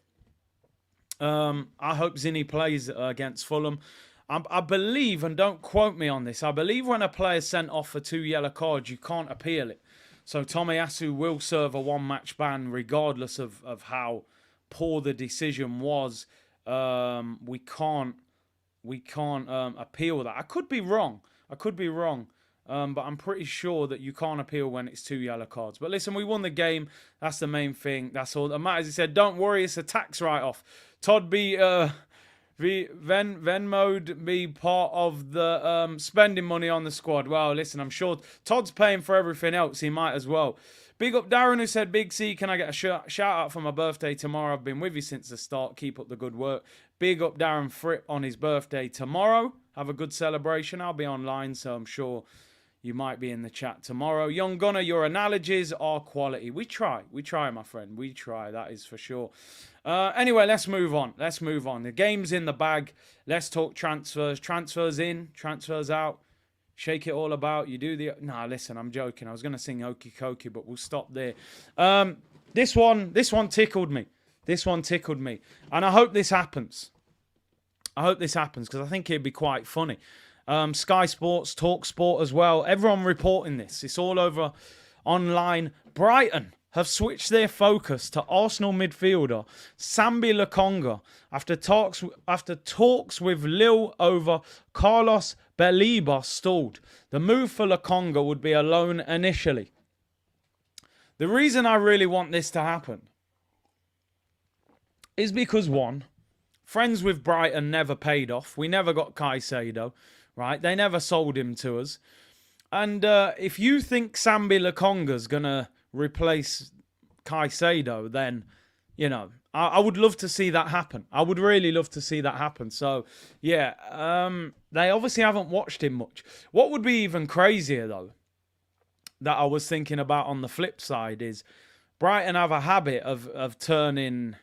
I hope Zinni plays against Fulham. I believe, and don't quote me on this, I believe when a player's sent off for 2 yellow cards, you can't appeal it. So Tomiyasu will serve a 1-match ban regardless of how poor the decision was. We can't appeal that. I could be wrong. But I'm pretty sure that you can't appeal when it's 2 yellow cards. But listen, we won the game. That's the main thing. That's all that matters. He said, don't worry, it's a tax write-off. Todd Venmo'd be part of the spending money on the squad. Well, listen, I'm sure Todd's paying for everything else. He might as well. Big up Darren, who said, Big C, can I get a shout out for my birthday tomorrow? I've been with you since the start. Keep up the good work. Big up Darren Fripp on his birthday tomorrow. Have a good celebration. I'll be online, so I'm sure you might be in the chat tomorrow. Young Gunner, your analogies are quality. We try, my friend. We try, that is for sure. Anyway, let's move on. The game's in the bag. Let's talk transfers. Transfers in, transfers out. Shake it all about. You do the... Nah, listen, I'm joking. I was going to sing Okie Kokie, but we'll stop there. This one tickled me. And I hope this happens. Because I think it'd be quite funny. Sky Sports, Talk Sport as well. Everyone reporting this. It's all over online. Brighton have switched their focus to Arsenal midfielder Sambi Lokonga after talks with Lille over Carlos Baliba stalled. The move for Lokonga would be a loan initially. The reason I really want this to happen is because, one, friends with Brighton never paid off. We never got Caicedo, right? They never sold him to us. And if you think Sambi Lokonga's going to replace Caicedo, then, I would love to see that happen. I would really love to see that happen. So, yeah, they obviously haven't watched him much. What would be even crazier, though, that I was thinking about on the flip side is Brighton have a habit of turning,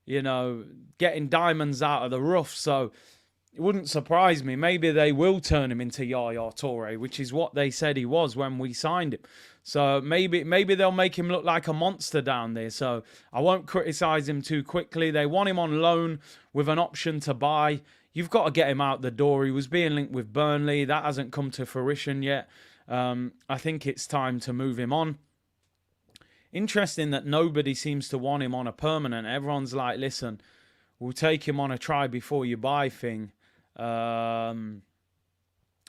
getting diamonds out of the rough. So it wouldn't surprise me. Maybe they will turn him into Yaya Toure, which is what they said he was when we signed him. So maybe they'll make him look like a monster down there. So I won't criticise him too quickly. They want him on loan with an option to buy. You've got to get him out the door. He was being linked with Burnley. That hasn't come to fruition yet. I think it's time to move him on. Interesting that nobody seems to want him on a permanent. Everyone's like, listen, we'll take him on a try before you buy thing.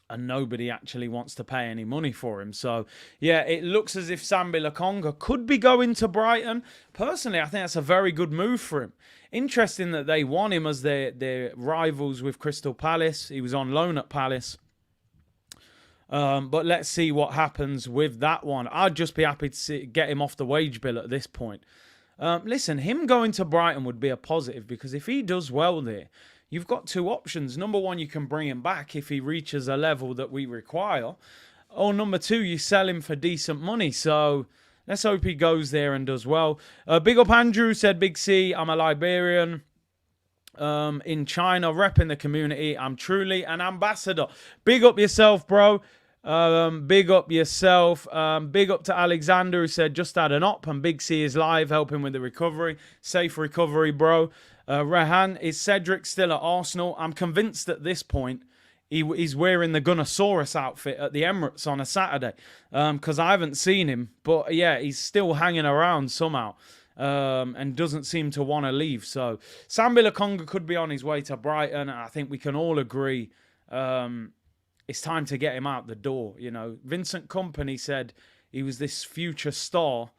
And nobody actually wants to pay any money for him. So, yeah, it looks as if Sambi Lokonga could be going to Brighton. Personally, I think that's a very good move for him. Interesting that they want him as their rivals with Crystal Palace. He was on loan at Palace. But let's see what happens with that one. I'd just be happy to get him off the wage bill at this point. Listen, him going to Brighton would be a positive because if he does well there, you've got two options. Number one, you can bring him back if he reaches a level that we require. Or number two, you sell him for decent money. So let's hope he goes there and does well. Big up Andrew said, Big C, I'm a Liberian in China, repping the community. I'm truly an ambassador. Big up yourself, bro. Big up yourself. Big up to Alexander who said just had an op and Big C is live helping with the recovery. Safe recovery, bro. Rehan, is Cedric still at Arsenal? I'm convinced at this point he's wearing the Gunnosaurus outfit at the Emirates on a Saturday because I haven't seen him. But yeah, he's still hanging around somehow and doesn't seem to want to leave. So Sambi Lokonga could be on his way to Brighton. I think we can all agree it's time to get him out the door. Vincent Kompany said he was this future star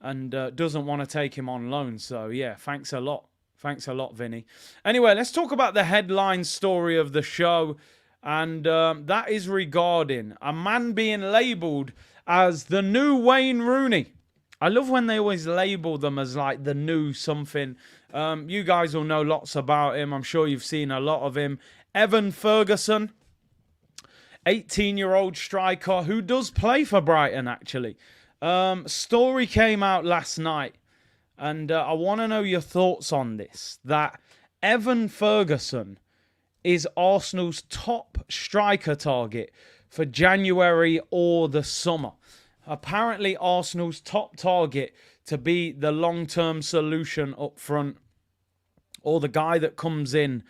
and doesn't want to take him on loan. So yeah, thanks a lot. Thanks a lot, Vinny. Anyway, let's talk about the headline story of the show. And that is regarding a man being labelled as the new Wayne Rooney. I love when they always label them as like the new something. You guys will know lots about him. I'm sure you've seen a lot of him. Evan Ferguson, 18-year-old striker who does play for Brighton, actually. Story came out last night. And I want to know your thoughts on this. That Evan Ferguson is Arsenal's top striker target for January or the summer. Apparently, Arsenal's top target to be the long-term solution up front, or the guy that comes in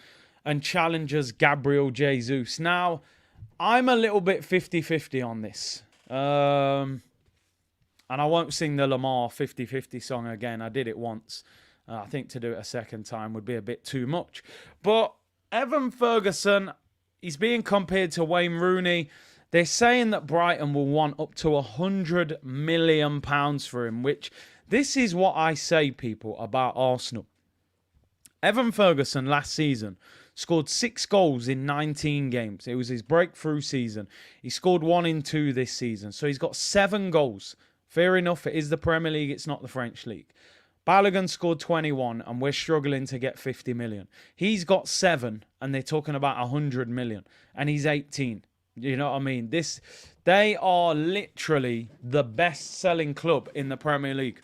and challenges Gabriel Jesus. Now, I'm a little bit 50-50 on this. And I won't sing the Lamar 50-50 song again. I did it once. I think to do it a second time would be a bit too much. But Evan Ferguson, he's being compared to Wayne Rooney. They're saying that Brighton will want up to £100 million for him, which this is what I say, people, about Arsenal. Evan Ferguson last season scored 6 goals in 19 games. It was his breakthrough season. He scored 1 in 2 this season. So he's got 7 goals. Fair enough, it is the Premier League, it's not the French League. Balogun scored 21 and we're struggling to get 50 million. He's got 7 and they're talking about 100 million and he's 18. You know what I mean? They are literally the best-selling club in the Premier League.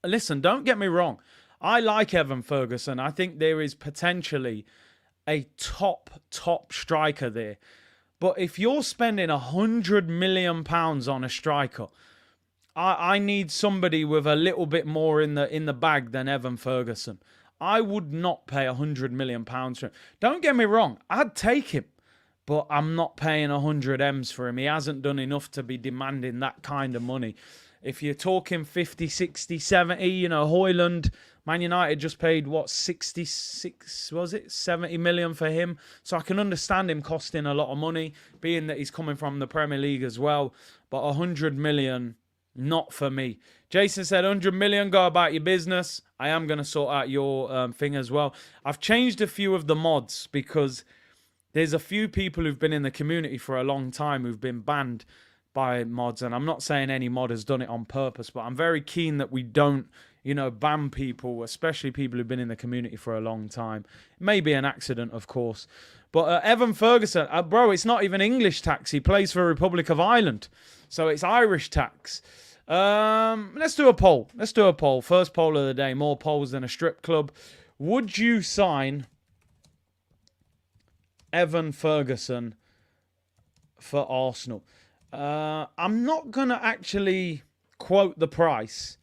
Listen, don't get me wrong. I like Evan Ferguson. I think there is potentially a top striker there. But if you're spending £100 million on a striker, I need somebody with a little bit more in the bag than Evan Ferguson. I would not pay £100 million for him. Don't get me wrong, I'd take him, but I'm not paying 100 M's for him. He hasn't done enough to be demanding that kind of money. If you're talking 50, 60, 70, Højlund, Man United just paid, 66, was it? 70 million for him. So I can understand him costing a lot of money, being that he's coming from the Premier League as well. But 100 million, not for me. Jason said 100 million, go about your business. I am going to sort out your thing as well. I've changed a few of the mods because there's a few people who've been in the community for a long time who've been banned by mods. And I'm not saying any mod has done it on purpose, but I'm very keen that we don't ban people, especially people who've been in the community for a long time. It may be an accident, of course. But Evan Ferguson, bro, it's not even English tax. He plays for Republic of Ireland. So it's Irish tax. Let's do a poll. First poll of the day. More polls than a strip club. Would you sign Evan Ferguson for Arsenal? I'm not going to actually quote the price.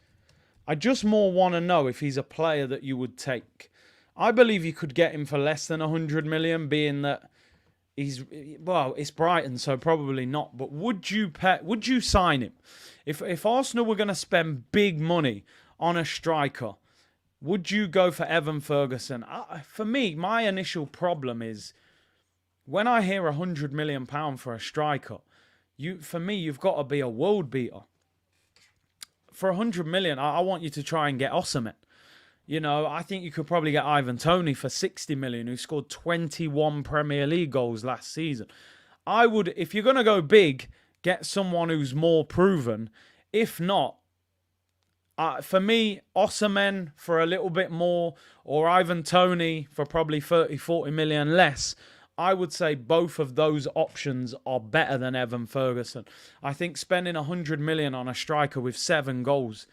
I just more want to know if he's a player that you would take. I believe you could get him for less than 100 million, being that it's Brighton, so probably not. But would you sign him? If Arsenal were going to spend big money on a striker, would you go for Evan Ferguson? For me, my initial problem is when I hear £100 million for a striker, you've got to be a world beater. For 100 million, I want you to try and get Osimhen. I think you could probably get Ivan Toney for 60 million, who scored 21 Premier League goals last season. I would, if you're going to go big, get someone who's more proven. If not, for me, Osimhen for a little bit more, or Ivan Toney for probably 30, 40 million less. I would say both of those options are better than Evan Ferguson. I think spending 100 million on a striker with 7 goals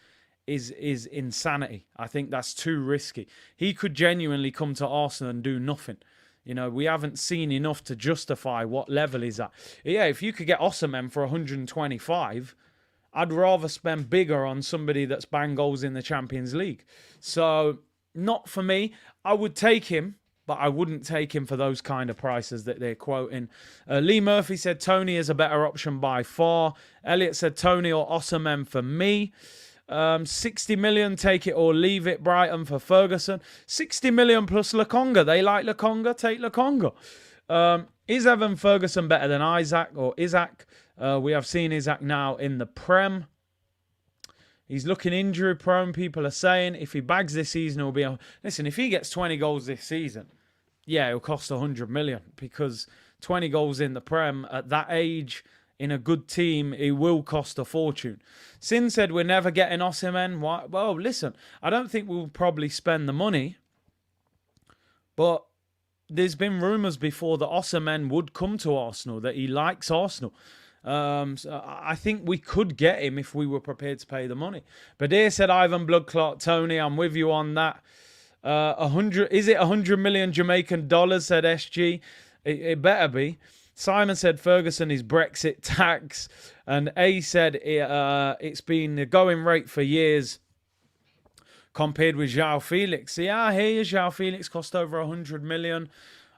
is insanity. I think that's too risky. He could genuinely come to Arsenal and do nothing. We haven't seen enough to justify what level he's at. Yeah, if you could get Osimhen for 125, I'd rather spend bigger on somebody that's banged goals in the Champions League. So, not for me. I would take him, but I wouldn't take him for those kind of prices that they're quoting. Lee Murphy said Toney is a better option by far. Elliot said Toney or Osimhen for me. 60 million, take it or leave it, Brighton for Ferguson. 60 million plus Lokonga. They like Lokonga, take Lokonga. Is Evan Ferguson better than Isaac or Isaac? We have seen Isaac now in the Prem. He's looking injury prone, people are saying. If he bags this season, he'll be... Listen, if he gets 20 goals this season, yeah, it'll cost 100 million, because 20 goals in the Prem at that age, in a good team, it will cost a fortune. Sin said we're never getting Osimhen. Why? Well, listen, I don't think we'll probably spend the money, but there's been rumours before that Osimhen would come to Arsenal, that he likes Arsenal. So I think we could get him if we were prepared to pay the money. Badir said Ivan Bloodclot Toney. I'm with you on that. 100 is it 100 million Jamaican dollars? Said SG. It better be. Simon said Ferguson is Brexit tax, and A said it's been the going rate for years compared with João Felix. Yeah, I hear you. João Felix cost over 100 million.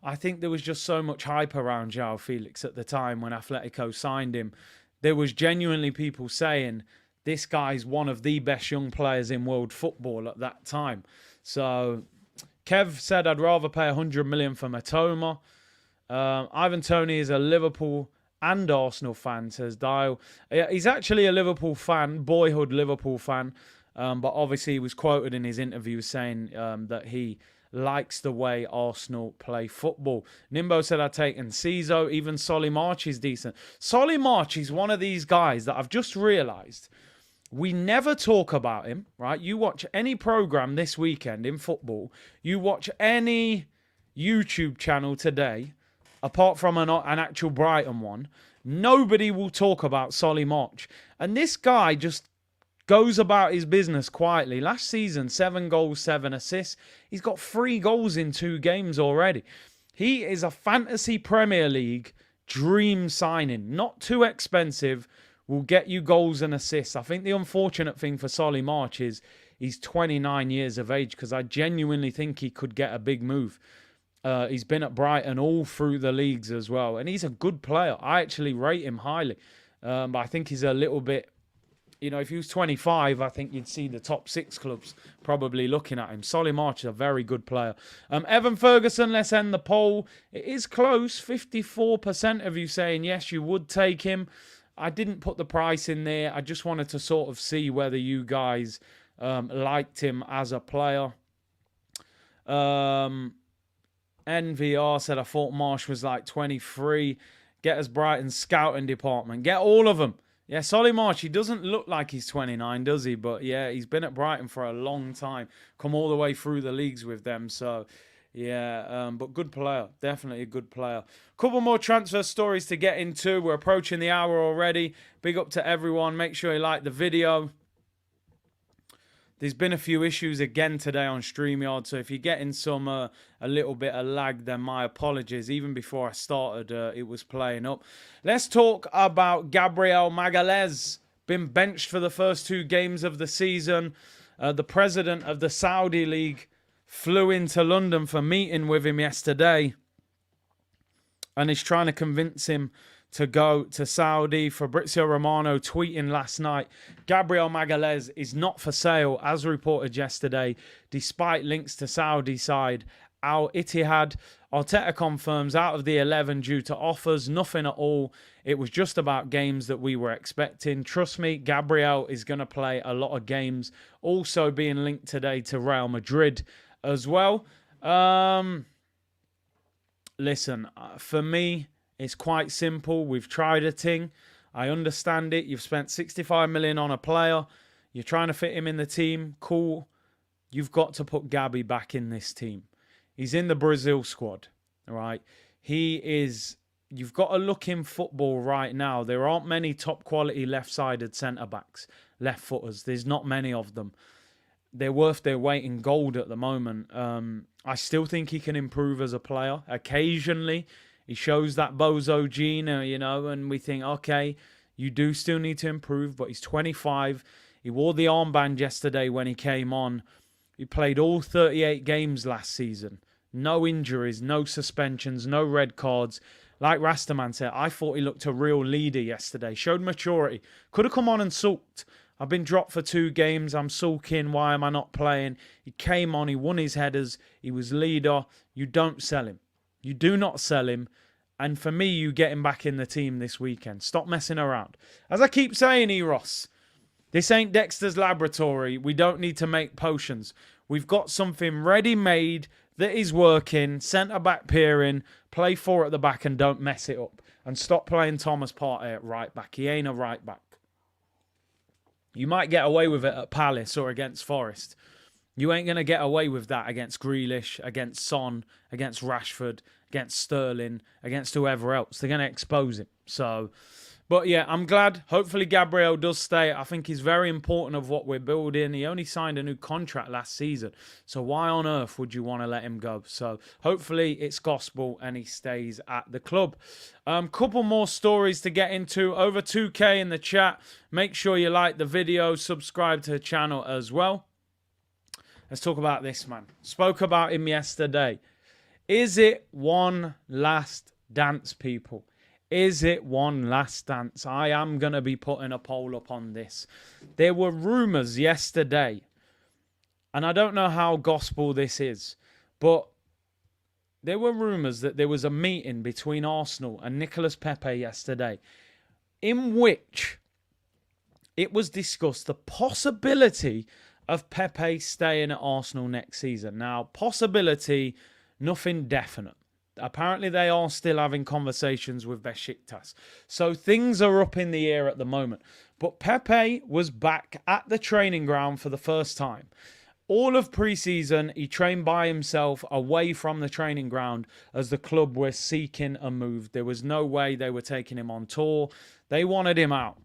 I think there was just so much hype around João Felix at the time when Atletico signed him. There was genuinely people saying this guy's one of the best young players in world football at that time. So Kev said I'd rather pay 100 million for Matoma. Ivan Toney is a Liverpool and Arsenal fan, says Dial. He's actually a Liverpool fan, boyhood Liverpool fan. But obviously he was quoted in his interview saying that he likes the way Arsenal play football. Nimbo said I'd take Enciso. Even Solly March is decent. Solly March is one of these guys that I've just realised we never talk about him, right? You watch any programme this weekend in football, you watch any YouTube channel today, apart from an actual Brighton one, nobody will talk about Solly March. And this guy just goes about his business quietly. Last season, 7 goals, 7 assists. He's got 3 goals in 2 games already. He is a fantasy Premier League dream signing. Not too expensive. Will get you goals and assists. I think the unfortunate thing for Solly March is he's 29 years of age, because I genuinely think he could get a big move. He's been at Brighton all through the leagues as well. And he's a good player. I actually rate him highly. But I think he's a little bit... if he was 25, I think you'd see the top 6 clubs probably looking at him. Solly March is a very good player. Evan Ferguson, let's end the poll. It is close. 54% of you saying yes, you would take him. I didn't put the price in there. I just wanted to sort of see whether you guys liked him as a player. NVR said, I thought Marsh was like 23. Get us Brighton's scouting department. Get all of them. Yeah, Solly March, he doesn't look like he's 29, does he? But yeah, he's been at Brighton for a long time. Come all the way through the leagues with them. So yeah, but good player. Definitely a good player. Couple more transfer stories to get into. We're approaching the hour already. Big up to everyone. Make sure you like the video. There's been a few issues again today on StreamYard, so if you're getting some a little bit of lag, then my apologies. Even before I started, it was playing up. Let's talk about Gabriel Magalhaes. Been benched for the first 2 games of the season. The president of the Saudi League flew into London for a meeting with him yesterday, and is trying to convince him to go to Saudi. Fabrizio Romano tweeting last night, Gabriel Magalhaes is not for sale, as reported yesterday, despite links to Saudi side Al Ittihad. Arteta confirms out of the 11 due to offers, nothing at all. It was just about games that we were expecting. Trust me, Gabriel is going to play a lot of games. Also being linked today to Real Madrid as well. Listen, for me, it's quite simple. We've tried a thing. I understand it. You've spent 65 million on a player. You're trying to fit him in the team. Cool. You've got to put Gabby back in this team. He's in the Brazil squad. All right. He is. You've got to look in football right now. There aren't many top quality left-sided centre-backs, left footers. There's not many of them. They're worth their weight in gold at the moment. I still think he can improve as a player. Occasionally, he shows that bozo gene, and we think, okay, you do still need to improve, but he's 25. He wore the armband yesterday when he came on. He played all 38 games last season. No injuries, no suspensions, no red cards. Like Rastaman said, I thought he looked a real leader yesterday. Showed maturity. Could have come on and sulked. I've been dropped for 2 games. I'm sulking. Why am I not playing? He came on. He won his headers. He was leader. You don't sell him. You do not sell him. And for me, you get him back in the team this weekend. Stop messing around. As I keep saying, Eros, this ain't Dexter's Laboratory. We don't need to make potions. We've got something ready-made that is working. Centre-back peering. Play 4 at the back and don't mess it up. And stop playing Thomas Partey at right back. He ain't a right back. You might get away with it at Palace or against Forest. You ain't going to get away with that against Grealish, against Son, against Rashford, against Sterling, against whoever else. They're going to expose him. So, but yeah, I'm glad. Hopefully Gabriel does stay. I think he's very important of what we're building. He only signed a new contract last season. So why on earth would you want to let him go? So hopefully it's gospel and he stays at the club. Couple more stories to get into. Over 2K in the chat. Make sure you like the video. Subscribe to the channel as well. Let's talk about this, man. Spoke about him yesterday. Is it one last dance, people? Is it one last dance? I am going to be putting a poll up on this. There were rumours yesterday, and I don't know how gospel this is, but there were rumours that there was a meeting between Arsenal and Nicolas Pepe yesterday, in which it was discussed the possibility of Pepe staying at Arsenal next season. Now, possibility, nothing definite. Apparently, they are still having conversations with Besiktas. So things are up in the air at the moment. But Pepe was back at the training ground for the first time. All of pre-season, he trained by himself away from the training ground as the club were seeking a move. There was no way they were taking him on tour. They wanted him out.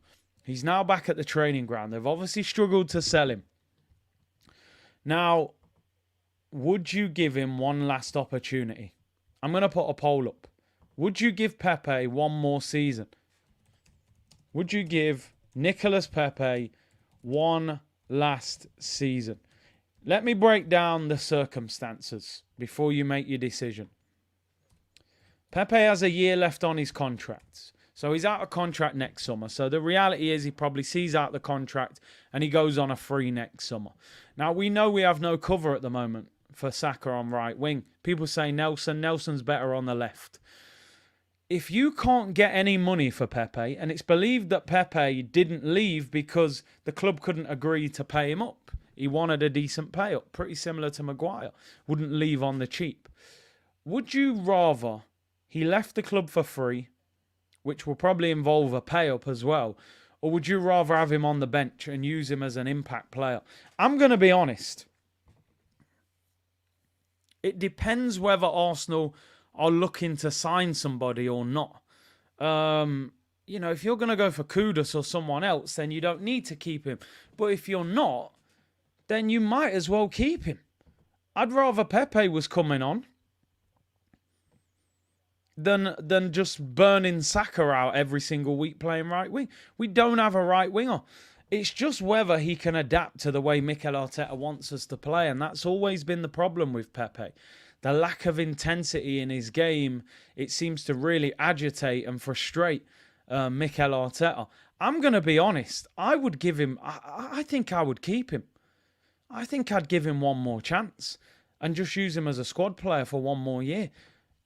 He's now back at the training ground. They've obviously struggled to sell him. Now, would you give him one last opportunity? I'm going to put a poll up. Would you give Pepe one more season? Would you give Nicolas Pepe one last season? Let me break down the circumstances before you make your decision. Pepe has a year left on his contract. So he's out of contract next summer. So the reality is he probably sees out the contract and he goes on a free next summer. Now, we know we have no cover at the moment for Saka on right wing. People say Nelson. Nelson's better on the left. If you can't get any money for Pepe, and it's believed that Pepe didn't leave because the club couldn't agree to pay him up. He wanted a decent pay up, pretty similar to Maguire. Wouldn't leave on the cheap. Would you rather he left the club for free, which will probably involve a pay up as well, Or would you rather have him on the bench and use him as an impact player? I'm going to be honest. It depends whether Arsenal are looking to sign somebody or not. If you're going to go for Kudus or someone else, then you don't need to keep him. But if you're not, then you might as well keep him. I'd rather Pepe was coming on than just burning Saka out every single week playing right wing. We don't have a right winger. It's just whether he can adapt to the way Mikel Arteta wants us to play, and that's always been the problem with Pepe. The lack of intensity in his game, it seems to really agitate and frustrate Mikel Arteta. I'm going to be honest. I would give him... I think I would keep him. I think I'd give him one more chance and just use him as a squad player for one more year.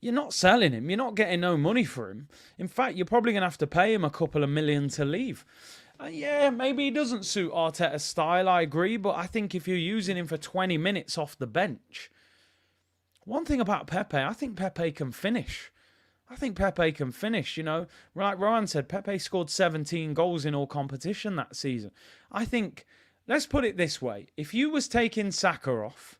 You're not selling him. You're not getting no money for him. In fact, you're probably going to have to pay him a couple of million to leave. Yeah, maybe he doesn't suit Arteta's style, I agree. But I think if you're using him for 20 minutes off the bench... One thing about Pepe, I think Pepe can finish. Like Ryan said, Pepe scored 17 goals in all competition that season. I think, let's put it this way. If you was taking Saka off,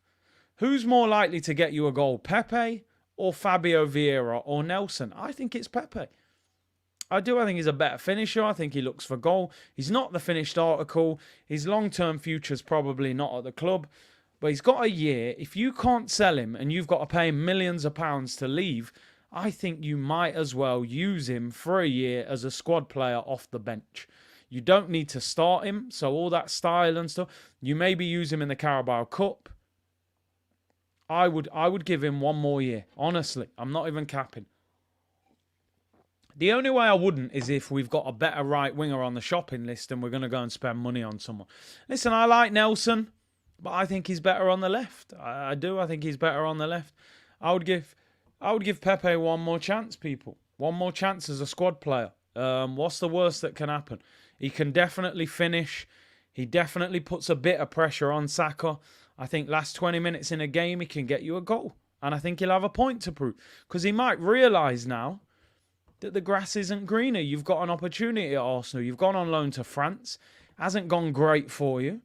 who's more likely to get you a goal, Pepe or Fabio Vieira or Nelson? I think it's Pepe. I do. I think he's a better finisher. I think he looks for goal. He's not the finished article. His long-term future's probably not at the club. But he's got a year. If you can't sell him and you've got to pay him millions of pounds to leave, I think you might as well use him for a year as a squad player off the bench. You don't need to start him. So all that style and stuff, you maybe use him in the Carabao Cup. I would give him one more year. Honestly, I'm not even capping. The only way I wouldn't is if we've got a better right winger on the shopping list and we're going to go and spend money on someone. Listen, I like Nelson, but I think he's better on the left. I do. I think he's better on the left. I would give Pepe one more chance, people. One more chance as a squad player. What's the worst that can happen? He can definitely finish. He definitely puts a bit of pressure on Saka. I think last 20 minutes in a game, he can get you a goal. And I think he'll have a point to prove. Because he might realise now that the grass isn't greener. You've got an opportunity at Arsenal. You've gone on loan to France. Hasn't gone great for you.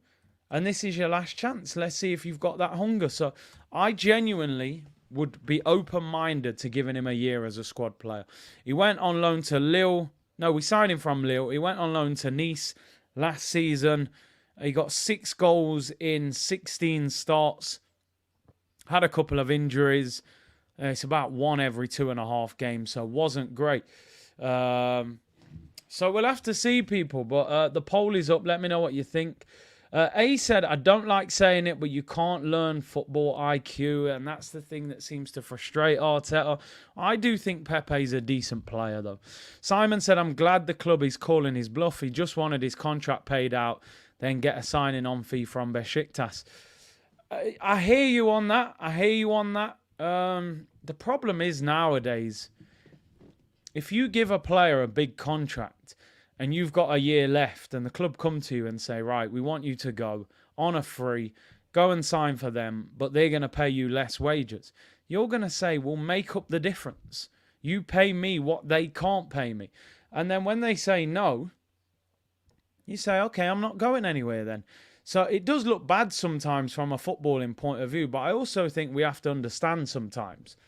And this is your last chance. Let's see if you've got that hunger. So I genuinely would be open-minded to giving him a year as a squad player. He went on loan to Lille. No, we signed him from Lille. He went on loan to Nice last season. He got 6 goals in 16 starts. Had a couple of injuries. It's about 1 every 2.5 games, so wasn't great. So we'll have to see, people. But the poll is up. Let me know what you think. A said, I don't like saying it, but you can't learn football IQ, and that's the thing that seems to frustrate Arteta. I do think Pepe's a decent player, though. Simon said, I'm glad the club is calling his bluff. He just wanted his contract paid out, then get a signing-on fee from Besiktas. I hear you on that. The problem is nowadays, if you give a player a big contract and you've got a year left and the club come to you and say, right, we want you to go on a free, go and sign for them, but they're going to pay you less wages. You're going to say, well, make up the difference. You pay me what they can't pay me. And then when they say no, you say, okay, I'm not going anywhere then. So it does look bad sometimes from a footballing point of view, but I also think we have to understand sometimes,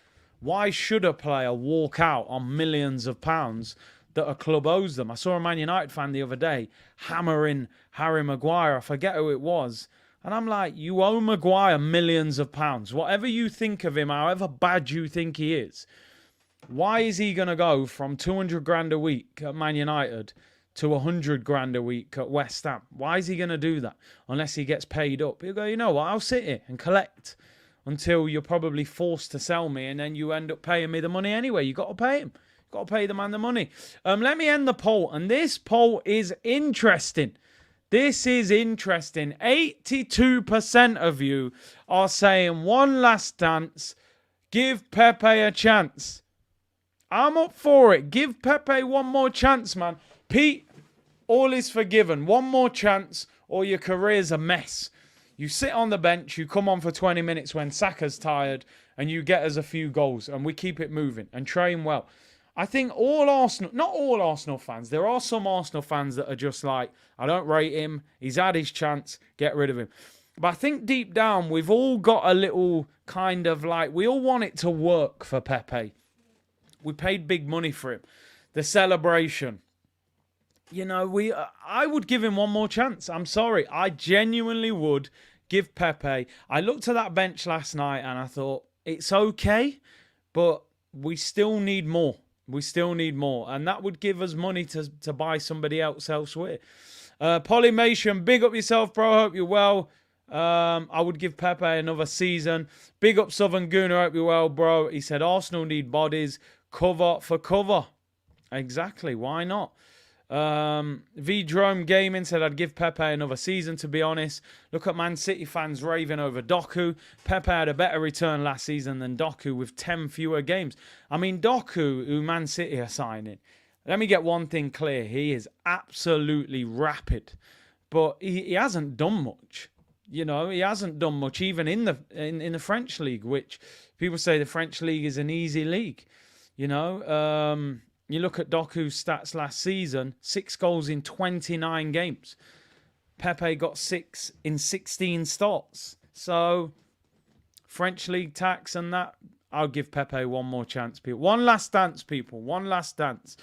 why should a player walk out on millions of pounds that a club owes them? I saw a Man United fan the other day hammering Harry Maguire. I forget who it was. And I'm like, you owe Maguire millions of pounds. Whatever you think of him, however bad you think he is, why is he going to go from 200 grand a week at Man United to 100 grand a week at West Ham? Why is he going to do that? Unless he gets paid up. He'll go, you know what, I'll sit here and collect until you're probably forced to sell me, and then you end up paying me the money anyway. You've got to pay him. You've got to pay the man the money. Let me end the poll. And this poll is interesting. This is interesting. 82% of you are saying one last dance. Give Pepe a chance. I'm up for it. Give Pepe one more chance, man. Pete, all is forgiven. One more chance or your career's a mess. You sit on the bench, you come on for 20 minutes when Saka's tired, and you get us a few goals, and we keep it moving and train well. I think all Arsenal, not all Arsenal fans, there are some Arsenal fans that are just like, I don't rate him, he's had his chance, get rid of him. But I think deep down, we've all got a little kind of like, we all want it to work for Pepe. We paid big money for him. The celebration. You know, I would give him one more chance. I'm sorry. I genuinely would give Pepe. I looked at that bench last night and I thought, it's okay, but we still need more. We still need more. And that would give us money to buy somebody else elsewhere. Polymation, big up yourself, bro. Hope you're well. I would give Pepe another season. Big up Southern Gooner. Hope you're well, bro. He said Arsenal need bodies. Cover for cover. Exactly. Why not? V-Drome Gaming said I'd give Pepe another season, to be honest. Look at Man City fans raving over Doku. Pepe had a better return last season than Doku with 10 fewer games. I mean, Doku, who Man City are signing, let me get one thing clear. He is absolutely rapid, but he hasn't done much. You know, he hasn't done much even in the French league, which people say the French league is an easy league. You know, you look at Doku's stats last season, 6 goals in 29 games. Pepe got 6 in 16 starts. So, French league tax and that, I'll give Pepe one more chance, people. One last dance, people. One last dance.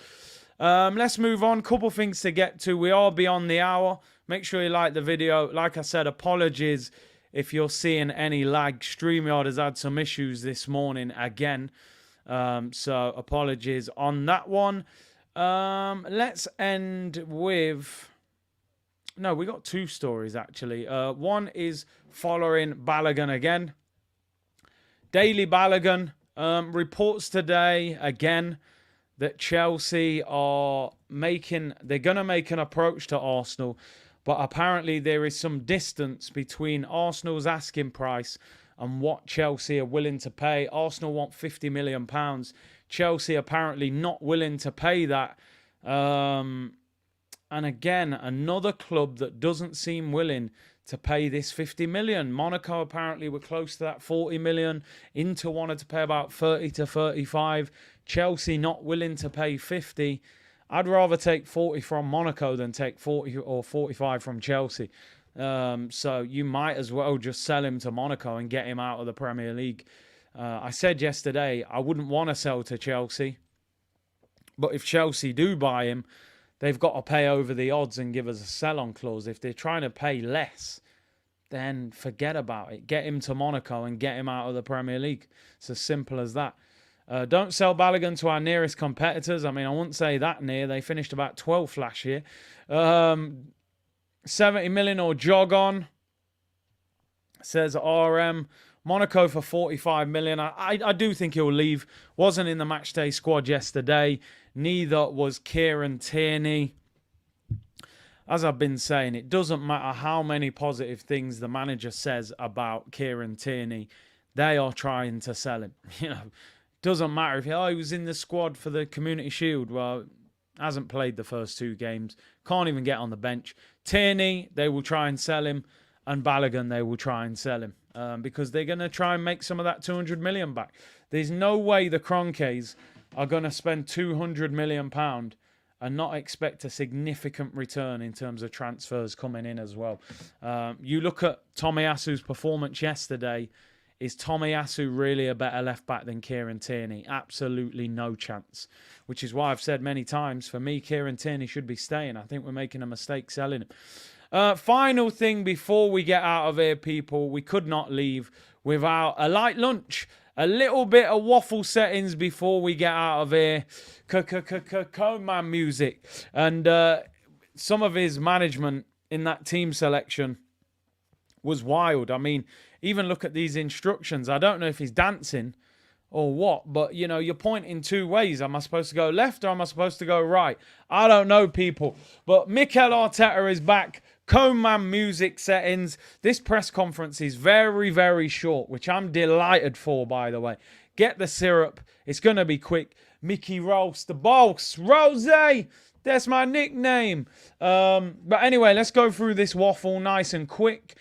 Let's move on. Couple things to get to. We are beyond the hour. Make sure you like the video. Like I said, apologies if you're seeing any lag. StreamYard has had some issues this morning again. So apologies on that one. Let's end with... No, we got 2 stories actually. One is following Balogun again. Daily Balogun reports today again that Chelsea are they're going to make an approach to Arsenal, but apparently there is some distance between Arsenal's asking price and what Chelsea are willing to pay. Arsenal want £50 million. Chelsea apparently not willing to pay that. And again, another club that doesn't seem willing to pay this 50 million. Monaco apparently were close to that 40 million. Inter wanted to pay about 30 to 35. Chelsea not willing to pay 50. I'd rather take 40 from Monaco than take 40 or 45 from Chelsea. So you might as well just sell him to Monaco and get him out of the Premier League. I said yesterday I wouldn't want to sell to Chelsea. But if Chelsea do buy him, they've got to pay over the odds and give us a sell-on clause. If they're trying to pay less, then forget about it. Get him to Monaco and get him out of the Premier League. It's as simple as that. Don't sell Balogun to our nearest competitors. I mean, I wouldn't say that near. They finished about 12th last year. 70 million or jog on, says RM. Monaco for 45 million. I do think he'll leave. Wasn't in the matchday squad yesterday. Neither was Kieran Tierney. As I've been saying, it doesn't matter how many positive things the manager says about Kieran Tierney. They are trying to sell him. You know, doesn't matter if he was in the squad for the Community Shield. Well, hasn't played the first 2 games. Can't even get on the bench. Tierney, they will try and sell him. And Balogun, they will try and sell him. Because they're going to try and make some of that 200 million back. There's no way the Kroenkes are going to spend 200 million pound and not expect a significant return in terms of transfers coming in as well. You look at Tomiyasu's performance yesterday. Is Tomiyasu really a better left back than Kieran Tierney? Absolutely no chance. Which is why I've said many times, for me, Kieran Tierney should be staying. I think we're making a mistake selling him. Final thing before we get out of here, people. We could not leave without a light lunch. A little bit of waffle settings before we get out of here. Coman music. And some of his management in that team selection was wild. I mean, even look at these instructions. I don't know if he's dancing or what, but, you know, you're pointing 2 ways. Am I supposed to go left or am I supposed to go right? I don't know, people. But Mikel Arteta is back. Coman music settings. This press conference is very, very short, which I'm delighted for, by the way. Get the syrup. It's going to be quick. Mickey Rose, the boss. Rose! That's my nickname. But anyway, let's go through this waffle nice and quick.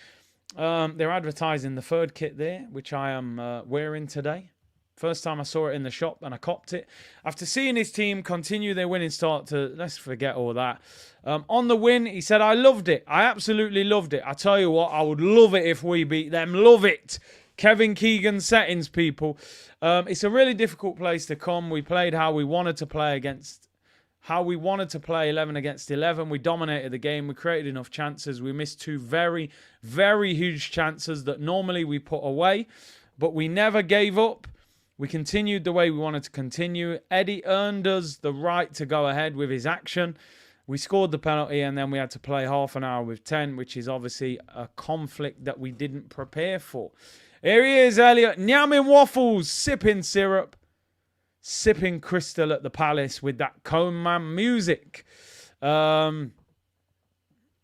They're advertising the third kit there, which I am wearing today. First time I saw it in the shop and I copped it. After seeing his team continue their winning start to, let's forget all that. On the win, he said, I loved it. I absolutely loved it. I tell you what, I would love it if we beat them. Love it. Kevin Keegan settings, people. It's a really difficult place to come. We played how we wanted to play 11 against 11. We dominated the game. We created enough chances. We missed 2 very, very huge chances that normally we put away. But we never gave up. We continued the way we wanted to continue. Eddie earned us the right to go ahead with his action. We scored the penalty and then we had to play half an hour with 10, which is obviously a conflict that we didn't prepare for. Here he is, Elliot. Nyamming waffles, sipping syrup, sipping crystal at the Palace with that Cone Man music.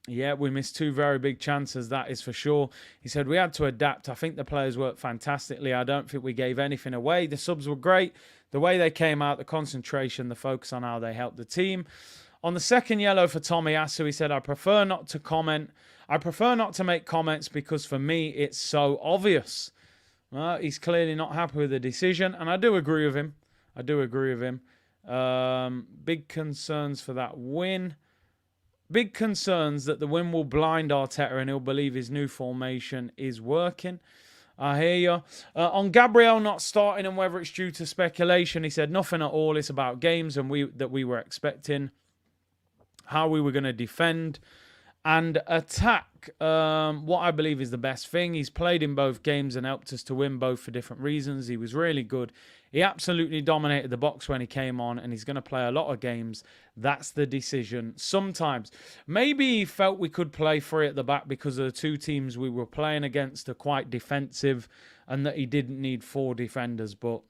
Yeah, we missed 2 very big chances, that is for sure. He said we had to adapt. I think the players worked fantastically. I don't think we gave anything away. The subs were great. The way they came out, the concentration, the focus on how they helped the team. On the second yellow for Tomiyasu, he said, I prefer not to comment. I prefer not to make comments because for me, it's so obvious. He's clearly not happy with the decision, and I do agree with him. Big concerns for that win. Big concerns that the win will blind Arteta and he'll believe his new formation is working. I hear you. On Gabriel not starting and whether it's due to speculation, he said nothing at all. It's about games and that we were expecting, how we were going to defend and attack. What I believe is the best thing. He's played in both games and helped us to win both for different reasons. He was really good. He absolutely dominated the box when he came on, and he's going to play a lot of games. That's the decision. Sometimes, maybe he felt we could play 3 at the back because of the 2 teams we were playing against are quite defensive and that he didn't need 4 defenders, but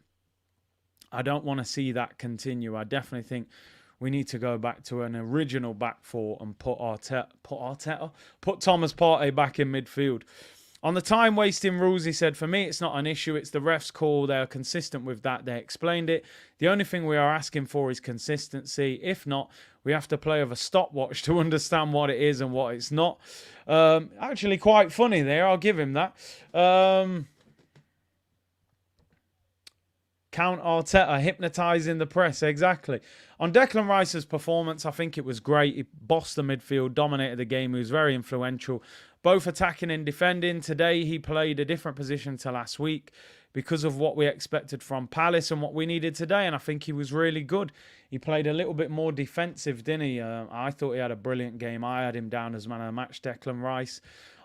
I don't want to see that continue. I definitely think we need to go back to an original back 4 and put Thomas Partey back in midfield. On the time wasting rules, he said, for me, it's not an issue. It's the ref's call. They are consistent with that. They explained it. The only thing we are asking for is consistency. If not, we have to play with a stopwatch to understand what it is and what it's not. Actually, quite funny there. I'll give him that. Count Arteta hypnotising the press. Exactly. On Declan Rice's performance, I think it was great. He bossed the midfield, dominated the game. He was very influential, both attacking and defending. Today, he played a different position to last week because of what we expected from Palace and what we needed today. And I think he was really good. He played a little bit more defensive, didn't he? I thought he had a brilliant game. I had him down as man of the match, Declan Rice.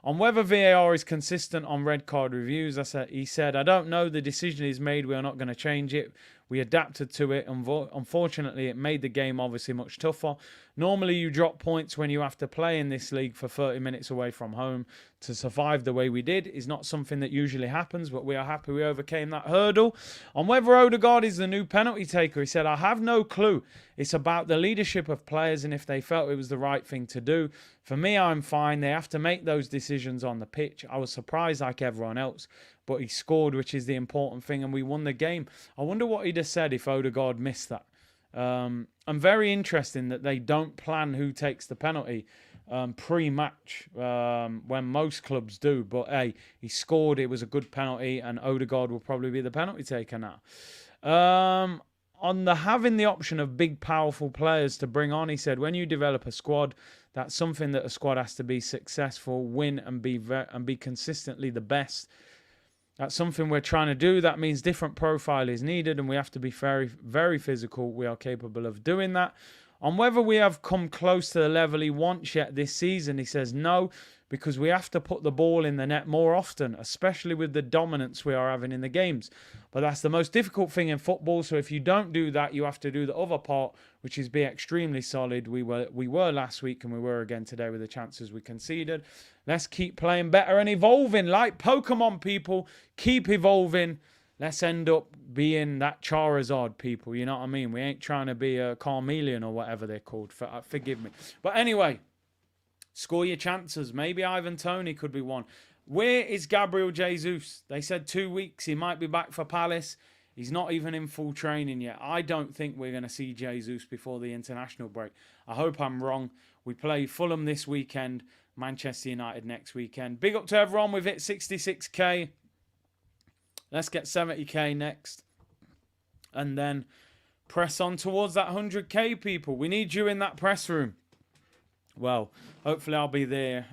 On whether VAR is consistent on red card reviews, he said, I don't know. The decision is made. We are not going to change it. We adapted to it. Unfortunately, it made the game obviously much tougher. Normally, you drop points when you have to play in this league for 30 minutes away from home. To survive the way we did is not something that usually happens, but we are happy we overcame that hurdle. On whether Odegaard is the new penalty taker, he said, I have no clue. It's about the leadership of players and if they felt it was the right thing to do. For me, I'm fine. They have to make those decisions on the pitch. I was surprised like everyone else, but he scored, which is the important thing, and we won the game. I wonder what he'd have said if Odegaard missed that. And very interesting that they don't plan who takes the penalty pre-match when most clubs do. But hey, he scored. It was a good penalty, and Odegaard will probably be the penalty taker now. On the having the option of big, powerful players to bring on, he said, when you develop a squad, that's something that a squad has to be successful, win, and be consistently the best. That's something we're trying to do. That means different profile is needed, and we have to be very, very physical. We are capable of doing that. On whether we have come close to the level he wants yet this season, he says no, because we have to put the ball in the net more often, especially with the dominance we are having in the games. But that's the most difficult thing in football. So if you don't do that, you have to do the other part, which is be extremely solid. We were last week, and we were again today with the chances we conceded. Let's keep playing better and evolving like Pokemon, people. Keep evolving. Let's end up being that Charizard, people. You know what I mean? We ain't trying to be a Carmeleon or whatever they're called. Forgive me. But anyway, score your chances. Maybe Ivan Toney could be one. Where is Gabriel Jesus? They said 2 weeks. He might be back for Palace. He's not even in full training yet. I don't think we're going to see Jesus before the international break. I hope I'm wrong. We play Fulham this weekend. Manchester United next weekend. Big up to everyone. We've hit 66k. Let's get 70k next. and then press on towards that 100k, people. We need you in that press room. Well, hopefully I'll be there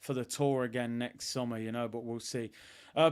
for the tour again next summer, you know, but we'll see.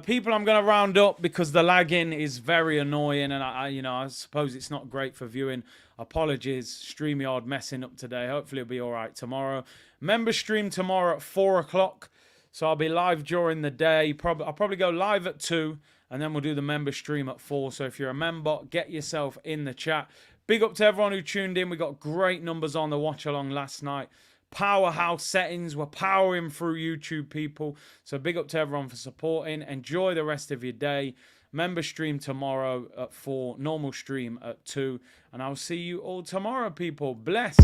People, I'm going to round up because the lagging is very annoying, and I suppose it's not great for viewing. Apologies, StreamYard messing up today. Hopefully it'll be all right tomorrow. Member stream tomorrow at 4 o'clock, so I'll be live during the day. I'll probably go live at 2, and then we'll do the member stream at 4. So if you're a member, get yourself in the chat. Big up to everyone who tuned in. We got great numbers on the watch along last night. Powerhouse settings. We're powering through YouTube, people. So big up to everyone for supporting. Enjoy the rest of your day. Member stream tomorrow at 4. Normal stream at 2. And I'll see you all tomorrow, people. Bless.